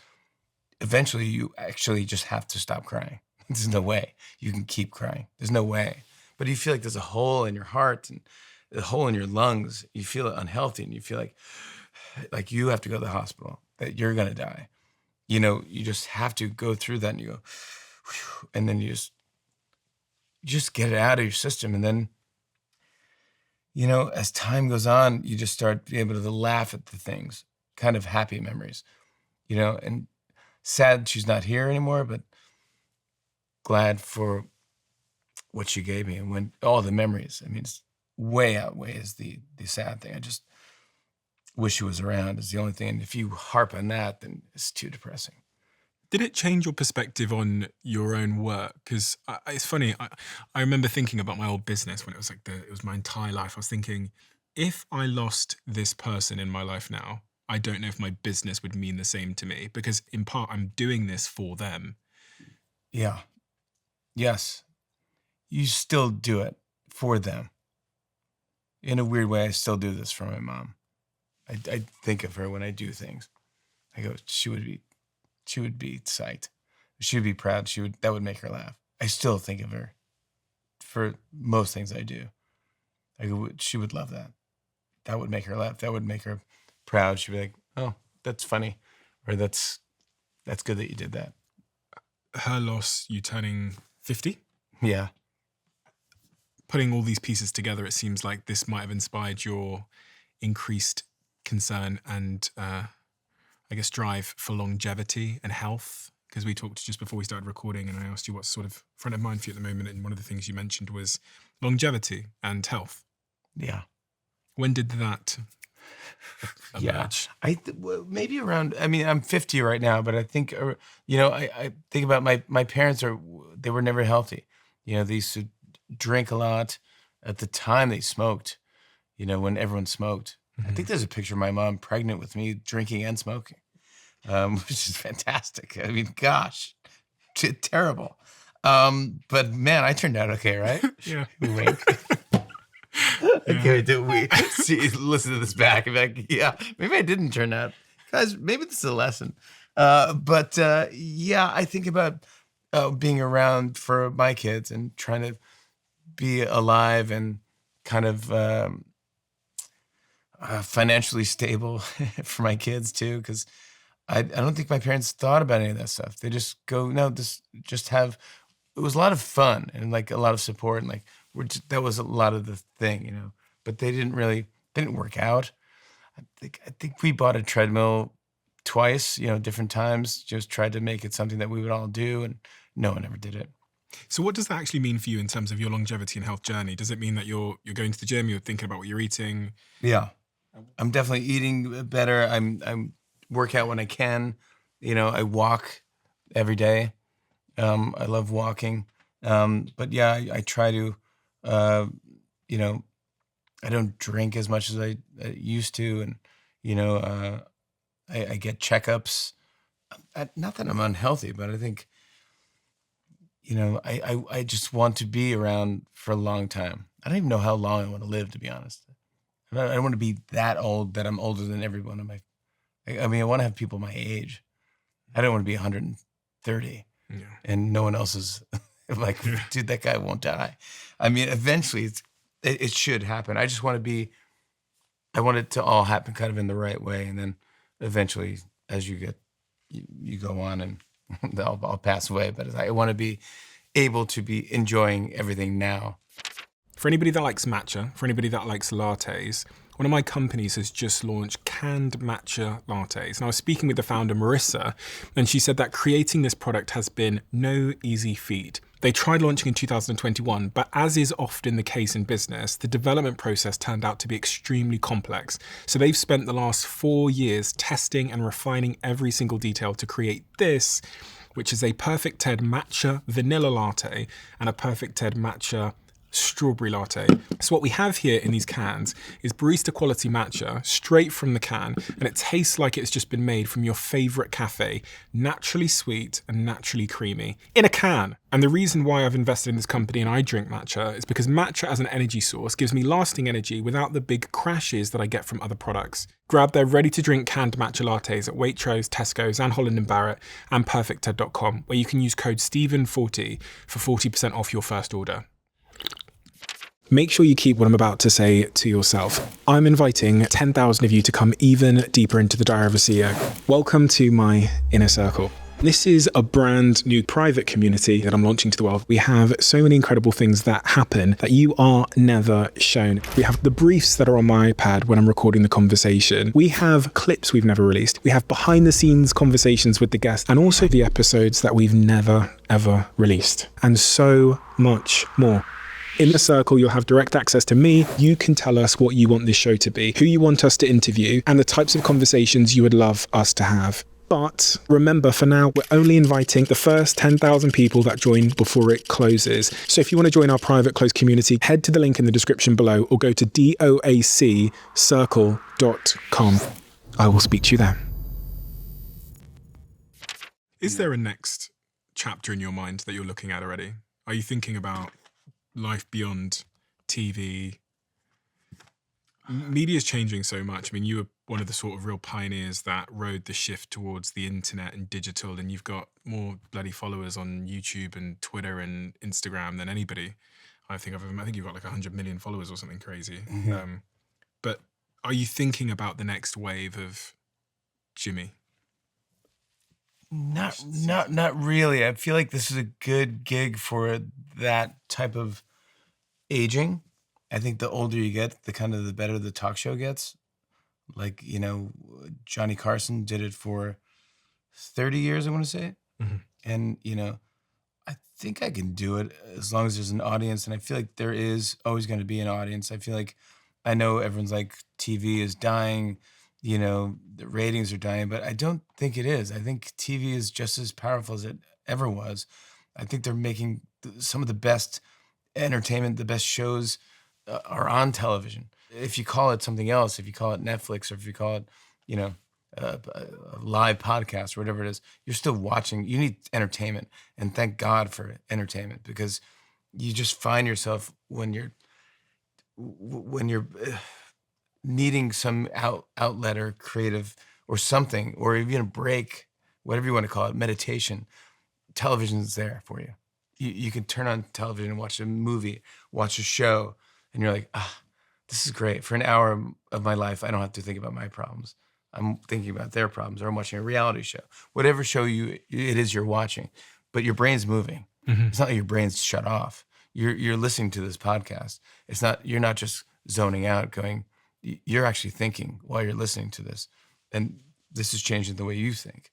eventually you actually just have to stop crying. There's no way you can keep crying. There's no way. But you feel like there's a hole in your heart and a hole in your lungs. You feel unhealthy, and you feel like you have to go to the hospital, that you're going to die. You just have to go through that, and you go, whew, and then you just get it out of your system. And then, as time goes on, you just start being able to laugh at the things, kind of happy memories, and sad she's not here anymore, but glad for what she gave me, and when all the memories, I mean, it's way outweighs the sad thing. I just wish she was around is the only thing. And if you harp on that, then it's too depressing. Did it change your perspective on your own work? Because it's funny, I remember thinking about my old business when it was it was my entire life. I was thinking, if I lost this person in my life now, I don't know if my business would mean the same to me, because in part I'm doing this for them. Yeah. Yes. You still do it for them. In a weird way, I still do this for my mom. I think of her when I do things. I go, she would be psyched. She would be proud. That would make her laugh. I still think of her for most things I do. I go, she would love that. That would make her laugh. That would make her proud. She'd be like, oh, that's funny. Or that's good that you did that. Her loss, you turning 50? Yeah. Putting all these pieces together, it seems like this might have inspired your increased concern and I guess drive for longevity and health, because we talked just before we started recording and I asked you what's sort of front of mind for you at the moment, and one of the things you mentioned was longevity and health. Yeah. When did that emerge? Yeah. Maybe around, I mean, I'm 50 right now, but I think, I think about my parents they were never healthy. They used to drink a lot. At the time they smoked, when everyone smoked. I think there's a picture of my mom pregnant with me drinking and smoking, which is fantastic. I mean, gosh, terrible. But man, I turned out okay, right? Yeah. Wink. Okay, did we listen to this back and be like, yeah, maybe I didn't turn out. Guys, maybe this is a lesson. But I think about being around for my kids and trying to be alive and kind of financially stable for my kids too, because I don't think my parents thought about any of that stuff. They just go, no, it was a lot of fun and like a lot of support, and like that was a lot of the thing, but they didn't work out. I think we bought a treadmill twice, different times, just tried to make it something that we would all do, and no one ever did it. So what does that actually mean for you in terms of your longevity and health journey? Does it mean that you're going to the gym, you're thinking about what you're eating? Yeah. I'm definitely eating better. I'm work out when I can. I walk every day. I love walking. But yeah, I try to, I don't drink as much as I used to. And, I get checkups. Not that I'm unhealthy, but I think, I just want to be around for a long time. I don't even know how long I want to live, to be honest. I don't want to be that old that I'm older than everyone. I want to have people my age. I don't want to be 130 and no one else is I'm like, dude, that guy won't die. I mean, eventually it should happen. I just want it to all happen kind of in the right way. And then eventually, as you go on and I'll pass away, but I want to be able to be enjoying everything now. For anybody that likes matcha, for anybody that likes lattes, one of my companies has just launched canned matcha lattes. And I was speaking with the founder, Marissa, and she said that creating this product has been no easy feat. They tried launching in 2021, but as is often the case in business, the development process turned out to be extremely complex. So they've spent the last 4 years testing and refining every single detail to create this, which is a Perfect Ted matcha vanilla latte and a Perfect Ted matcha strawberry latte. So what we have here in these cans is barista quality matcha straight from the can, and it tastes like it's just been made from your favorite cafe, naturally sweet and naturally creamy in a can. And the reason why I've invested in this company and I drink matcha is because matcha as an energy source gives me lasting energy without the big crashes that I get from other products. Grab their ready-to-drink canned matcha lattes at Waitrose, Tesco's and Holland & Barrett and perfectted.com, where you can use code STEVEN40 for 40% off your first order. Make sure you keep what I'm about to say to yourself. I'm inviting 10,000 of you to come even deeper into the Diary of a CEO. Welcome to my inner circle. This is a brand new private community that I'm launching to the world. We have so many incredible things that happen that you are never shown. We have the briefs that are on my iPad when I'm recording the conversation. We have clips we've never released. We have behind the scenes conversations with the guests and also the episodes that we've never, ever released. And so much more. In the circle, you'll have direct access to me. You can tell us what you want this show to be, who you want us to interview, and the types of conversations you would love us to have. But remember, for now, we're only inviting the first 10,000 people that join before it closes. So if you want to join our private closed community, head to the link in the description below or go to doaccircle.com. I will speak to you there. Is there a next chapter in your mind that you're looking at already? Are you thinking about life beyond TV? Media's changing so much. I mean, you were one of the sort of real pioneers that rode the shift towards the internet and digital, and you've got more bloody followers on YouTube and Twitter and Instagram than anybody I think you've got like 100 million followers or something crazy. Mm-hmm. But are you thinking about the next wave of Jimmy? Not really. I feel like this is a good gig for that type of aging. I think the older you get, the better the talk show gets. Like, Johnny Carson did it for 30 years, I want to say. Mm-hmm. And, I think I can do it as long as there's an audience. And I feel like there is always going to be an audience. I feel like I know everyone's like, TV is dying, the ratings are dying, but I don't think it is. I think TV is just as powerful as it ever was. I think they're making some of the best entertainment, the best shows are on television. If you call it something else, if you call it Netflix, or if you call it, a live podcast or whatever it is, you're still watching. You need entertainment, and thank God for entertainment, because you just find yourself when you're needing some outlet or creative or something, or even a break, whatever you want to call it, meditation. Television's there for you. You can turn on television and watch a movie, watch a show, and you're like, this is great. For an hour of my life, I don't have to think about my problems. I'm thinking about their problems, or I'm watching a reality show. Whatever show it is you're watching, but your brain's moving. Mm-hmm. It's not like your brain's shut off. You're listening to this podcast. You're not just zoning out, going. You're actually thinking while you're listening to this, and this is changing the way you think.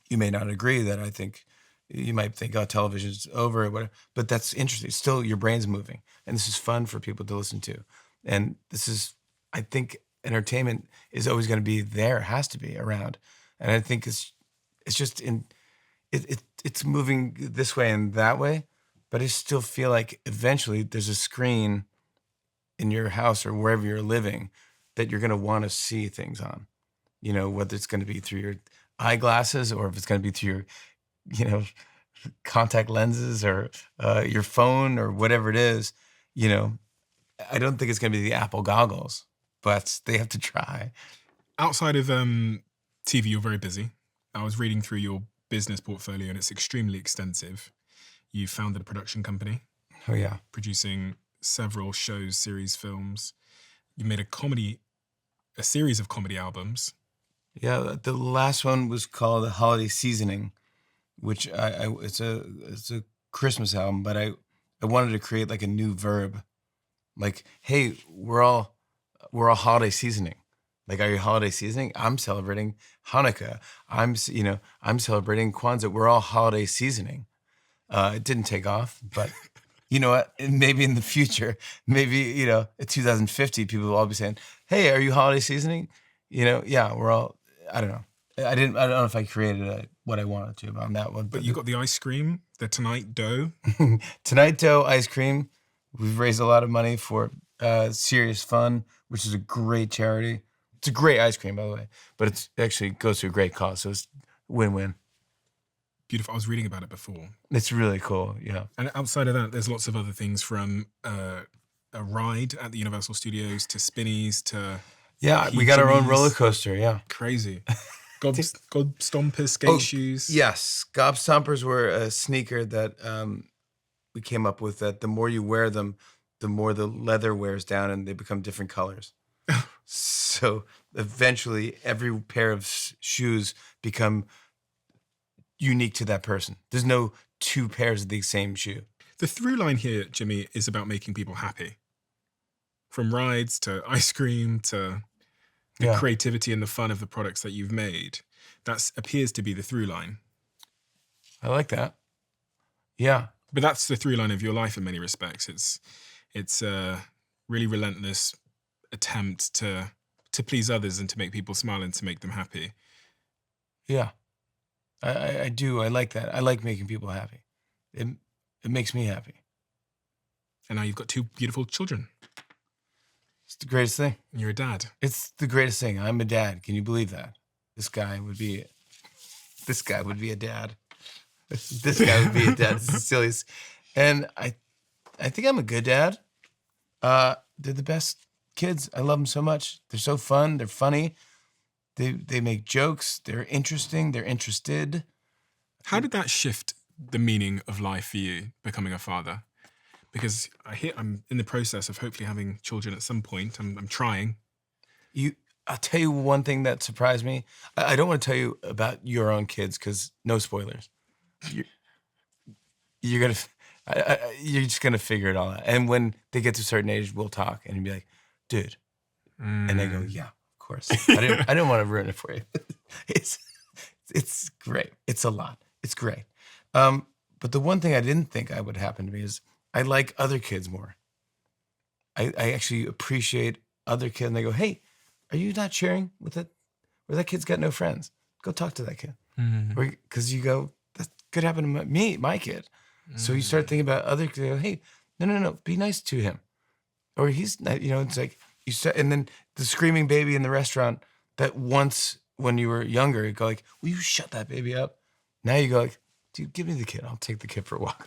You may not agree that I think. You might think, television's over or whatever, but that's interesting. Still, your brain's moving, and this is fun for people to listen to. And I think entertainment is always going to be there, has to be around. And I think it's just it's moving this way and that way, but I still feel like eventually there's a screen in your house or wherever you're living that you're going to want to see things on, whether it's going to be through your eyeglasses or if it's going to be through your, contact lenses or your phone or whatever it is. I don't think it's going to be the Apple goggles, but they have to try. Outside of TV, you're very busy. I was reading through your business portfolio and it's extremely extensive. You founded a production company. Oh, yeah. Producing several shows, series, films. You made a series of comedy albums. Yeah, the last one was called Holiday Seasoning, which it's a Christmas album, but I wanted to create like a new verb. Like, hey, we're all holiday seasoning. Like, are you holiday seasoning? I'm celebrating Hanukkah. I'm celebrating Kwanzaa. We're all holiday seasoning. It didn't take off, but you know what? Maybe in the future, maybe, in 2050, people will all be saying, hey, are you holiday seasoning? Yeah, we're all, I don't know. I don't know if I created what I wanted to on that one. But you got the ice cream, the Tonight Dough. Tonight Dough ice cream. We've raised a lot of money for Serious Fun, which is a great charity. It's a great ice cream, by the way, but it actually goes to a great cause, so it's win-win. Beautiful. I was reading about it before. It's really cool, yeah. And outside of that, there's lots of other things, from a ride at the Universal Studios to spinnies to... Yeah, we got our own roller coaster, yeah. Crazy. Gob Stompers, skate shoes. Yes, Gob Stompers were a sneaker that we came up with, that the more you wear them, the more the leather wears down and they become different colors. So eventually every pair of shoes become unique to that person. There's no two pairs of the same shoe. The through line here, Jimmy, is about making people happy. From rides to ice cream to the creativity and the fun of the products that you've made. That appears to be the through line. I like that. Yeah. But that's the through line of your life in many respects. It's a really relentless attempt to please others and to make people smile and to make them happy. Yeah. I do. I like that. I like making people happy. It makes me happy. And now you've got 2 beautiful children. It's the greatest thing. And you're a dad. It's the greatest thing. I'm a dad. Can you believe that? This guy would be a dad. This guy would be a dad. This is the silliest. And I think I'm a good dad. They're the best kids. I love them so much. They're so fun. They're funny. They make jokes. They're interesting. They're interested. How did that shift the meaning of life for you, becoming a father? Because I'm in the process of hopefully having children at some point. I'm trying. I'll tell you one thing that surprised me. I don't want to tell you about your own kids because no spoilers. You're just gonna figure it all out. And when they get to a certain age, we'll talk, and you'll be like, "Dude," and they go, "Yeah, of course." I didn't want to ruin it for you. It's great. It's a lot. It's great. But the one thing I didn't think I would happen to me is I like other kids more. I actually appreciate other kids, and they go, "Hey, are you not sharing with it? Where that kid's got no friends? Go talk to that kid." Because you go, that could happen to my kid. So you start thinking about other kids. Go, hey, no, be nice to him, or he's not. It's like you start, and then the screaming baby in the restaurant that once when you were younger, you go like, "Will you shut that baby up?" Now you go like, "Dude, give me the kid. I'll take the kid for a walk."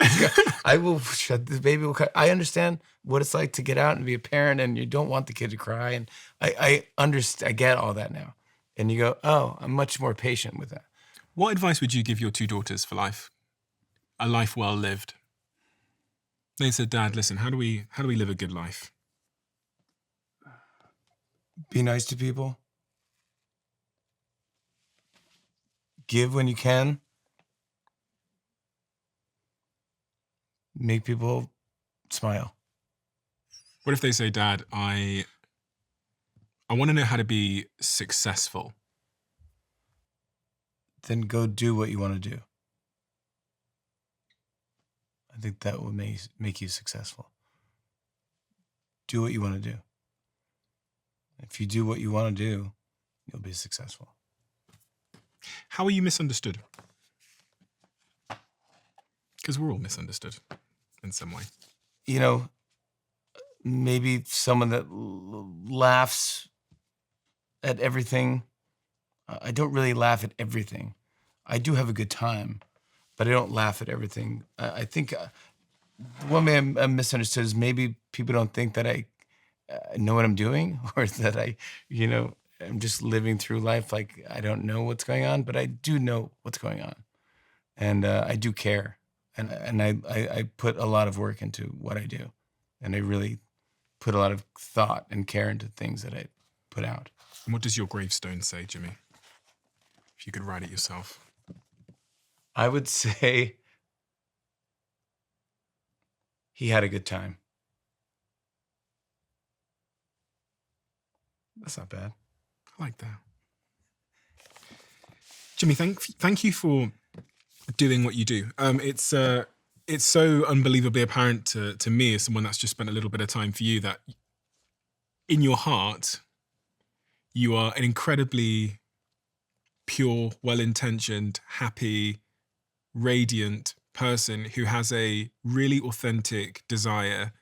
I will shut the baby. I understand what it's like to get out and be a parent, and you don't want the kid to cry. And I understand. I get all that now. And you go, "Oh, I'm much more patient with that." What advice would you give your 2 daughters for life? A life well lived. They said, "Dad, listen, how do we live a good life?" Be nice to people. Give when you can. Make people smile. What if they say, "Dad, I want to know how to be successful"? Then go do what you want to do. I think that will make you successful. Do what you want to do. If you do what you want to do, you'll be successful. How are you misunderstood? Because we're all misunderstood in some way. Maybe someone that laughs at everything. I don't really laugh at everything. I do have a good time, but I don't laugh at everything. I think one way I'm misunderstood is maybe people don't think that I know what I'm doing, or that I'm just living through life like I don't know what's going on, but I do know what's going on. And I do care. And I put a lot of work into what I do. And I really put a lot of thought and care into things that I put out. And what does your gravestone say, Jimmy? If you could write it yourself. I would say he had a good time. That's not bad. I like that. Jimmy, thank you for doing what you do. It's so unbelievably apparent to me as someone that's just spent a little bit of time for you that in your heart, you are an incredibly pure, well-intentioned, happy, radiant person who has a really authentic desire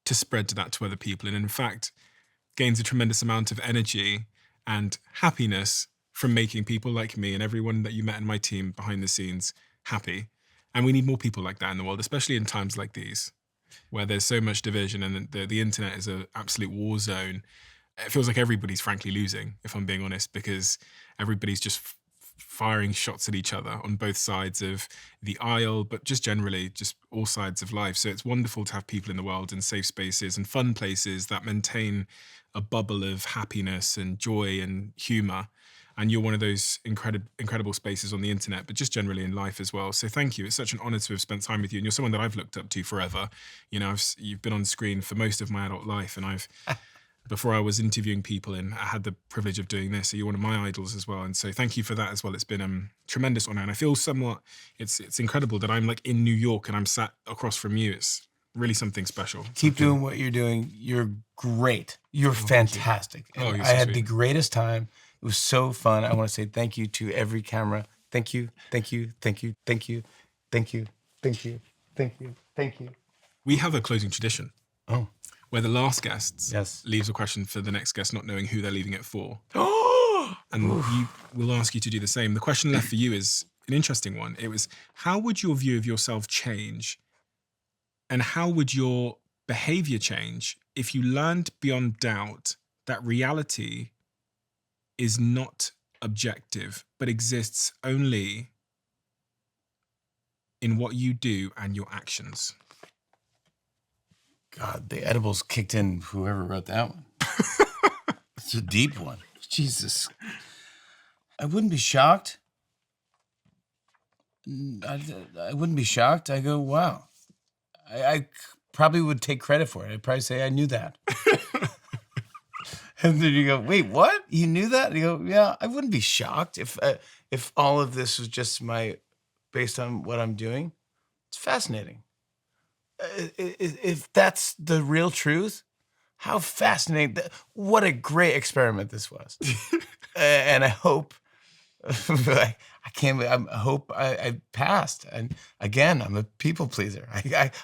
to spread that to other people. And in fact, gains a tremendous amount of energy and happiness from making people like me and everyone that you met in my team behind the scenes happy. And we need more people like that in the world, especially in times like these, where there's so much division and the internet is an absolute war zone. It feels like everybody's frankly losing, if I'm being honest, because everybody's just firing shots at each other on both sides of the aisle, but just generally, just all sides of life. So it's wonderful to have people in the world and safe spaces and fun places that maintain a bubble of happiness and joy and humor. And you're one of those incredible spaces on the internet, but just generally in life as well. So thank you. It's such an honor to have spent time with you. And you're someone that I've looked up to forever. You know, you've been on screen for most of my adult life. And before I was interviewing people and I had the privilege of doing this, so you're one of my idols as well. And so thank you for that as well. It's been a tremendous honor. And I feel somewhat, it's incredible that I'm like in New York and I'm sat across from you. It's really something special. Keep doing what you're doing. You're great. You're fantastic. You're so I had sweet. the greatest time. It was so fun. I want to say thank you to every camera. Thank you, thank you, thank you, thank you, thank you, thank you, thank you, thank you. We have a closing tradition. Oh. Where the last guest Yes. leaves a question for the next guest, not knowing who they're leaving it for. Oh! And we'll ask you to do the same. The question left for you is an interesting one. It was, how would your view of yourself change? And how would your behavior change if you learned beyond doubt that reality is not objective, but exists only in what you do and your actions? God, the edibles kicked in, whoever wrote that one. It's a deep one. Jesus. I wouldn't be shocked. I wouldn't be shocked. I go, wow. I probably would take credit for it. I'd probably say, I knew that. And then you go, wait, what? You knew that? And you go, yeah, I wouldn't be shocked if all of this was just based on what I'm doing. It's fascinating. If that's the real truth, how fascinating. What a great experiment this was. And I hope, I hope I passed. And again, I'm a people pleaser.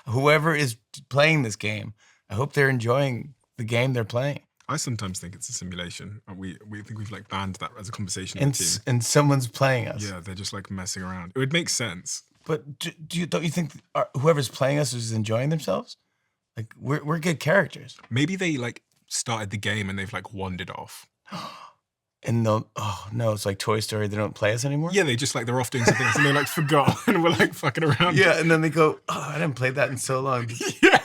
Whoever is playing this game, I hope they're enjoying the game they're playing. I sometimes think it's a simulation. We think we've like banned that as a conversation in the team. And someone's playing us. Yeah, they're just like messing around. It would make sense. But don't you think whoever's playing us is enjoying themselves? Like we're good characters. Maybe they like started the game and they've like wandered off. And they'll, oh no, it's like Toy Story. They don't play us anymore. Yeah, they're like they're off doing something else and they like forgot and we're like fucking around. Yeah, and then they go, oh, I didn't play that in so long. Yeah.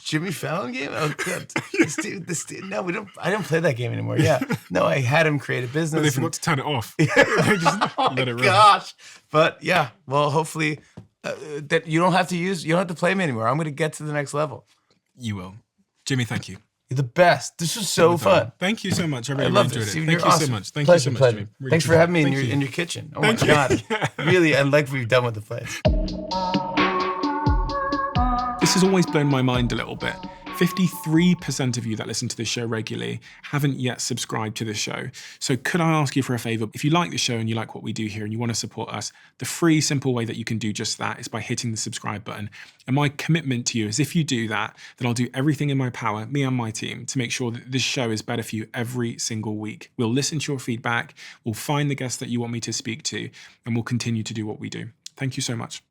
Jimmy Fallon game? Oh, good. This dude, no, I don't play that game anymore. Yeah. No, I had him create a business. But they forgot to turn it off. They just let it run. Gosh. But yeah, well, hopefully that you don't have to play me anymore. I'm going to get to the next level. You will. Jimmy, thank you. You're the best. This was so fun. Thank you so much. I really love enjoyed this. it. You're Thank you awesome. so much. Thank Pleasure, you so much, pleasure. Jimmy. Really Thanks for having me Thank in you. your kitchen. Oh my God. Really, I like what you've done with the place. This has always blown my mind a little bit. 53% of you that listen to this show regularly haven't yet subscribed to the show. So could I ask you for a favor? If you like the show and you like what we do here and you want to support us, the free, simple way that you can do just that is by hitting the subscribe button. And my commitment to you is if you do that, then I'll do everything in my power, me and my team, to make sure that this show is better for you every single week. We'll listen to your feedback, we'll find the guests that you want me to speak to, and we'll continue to do what we do. Thank you so much.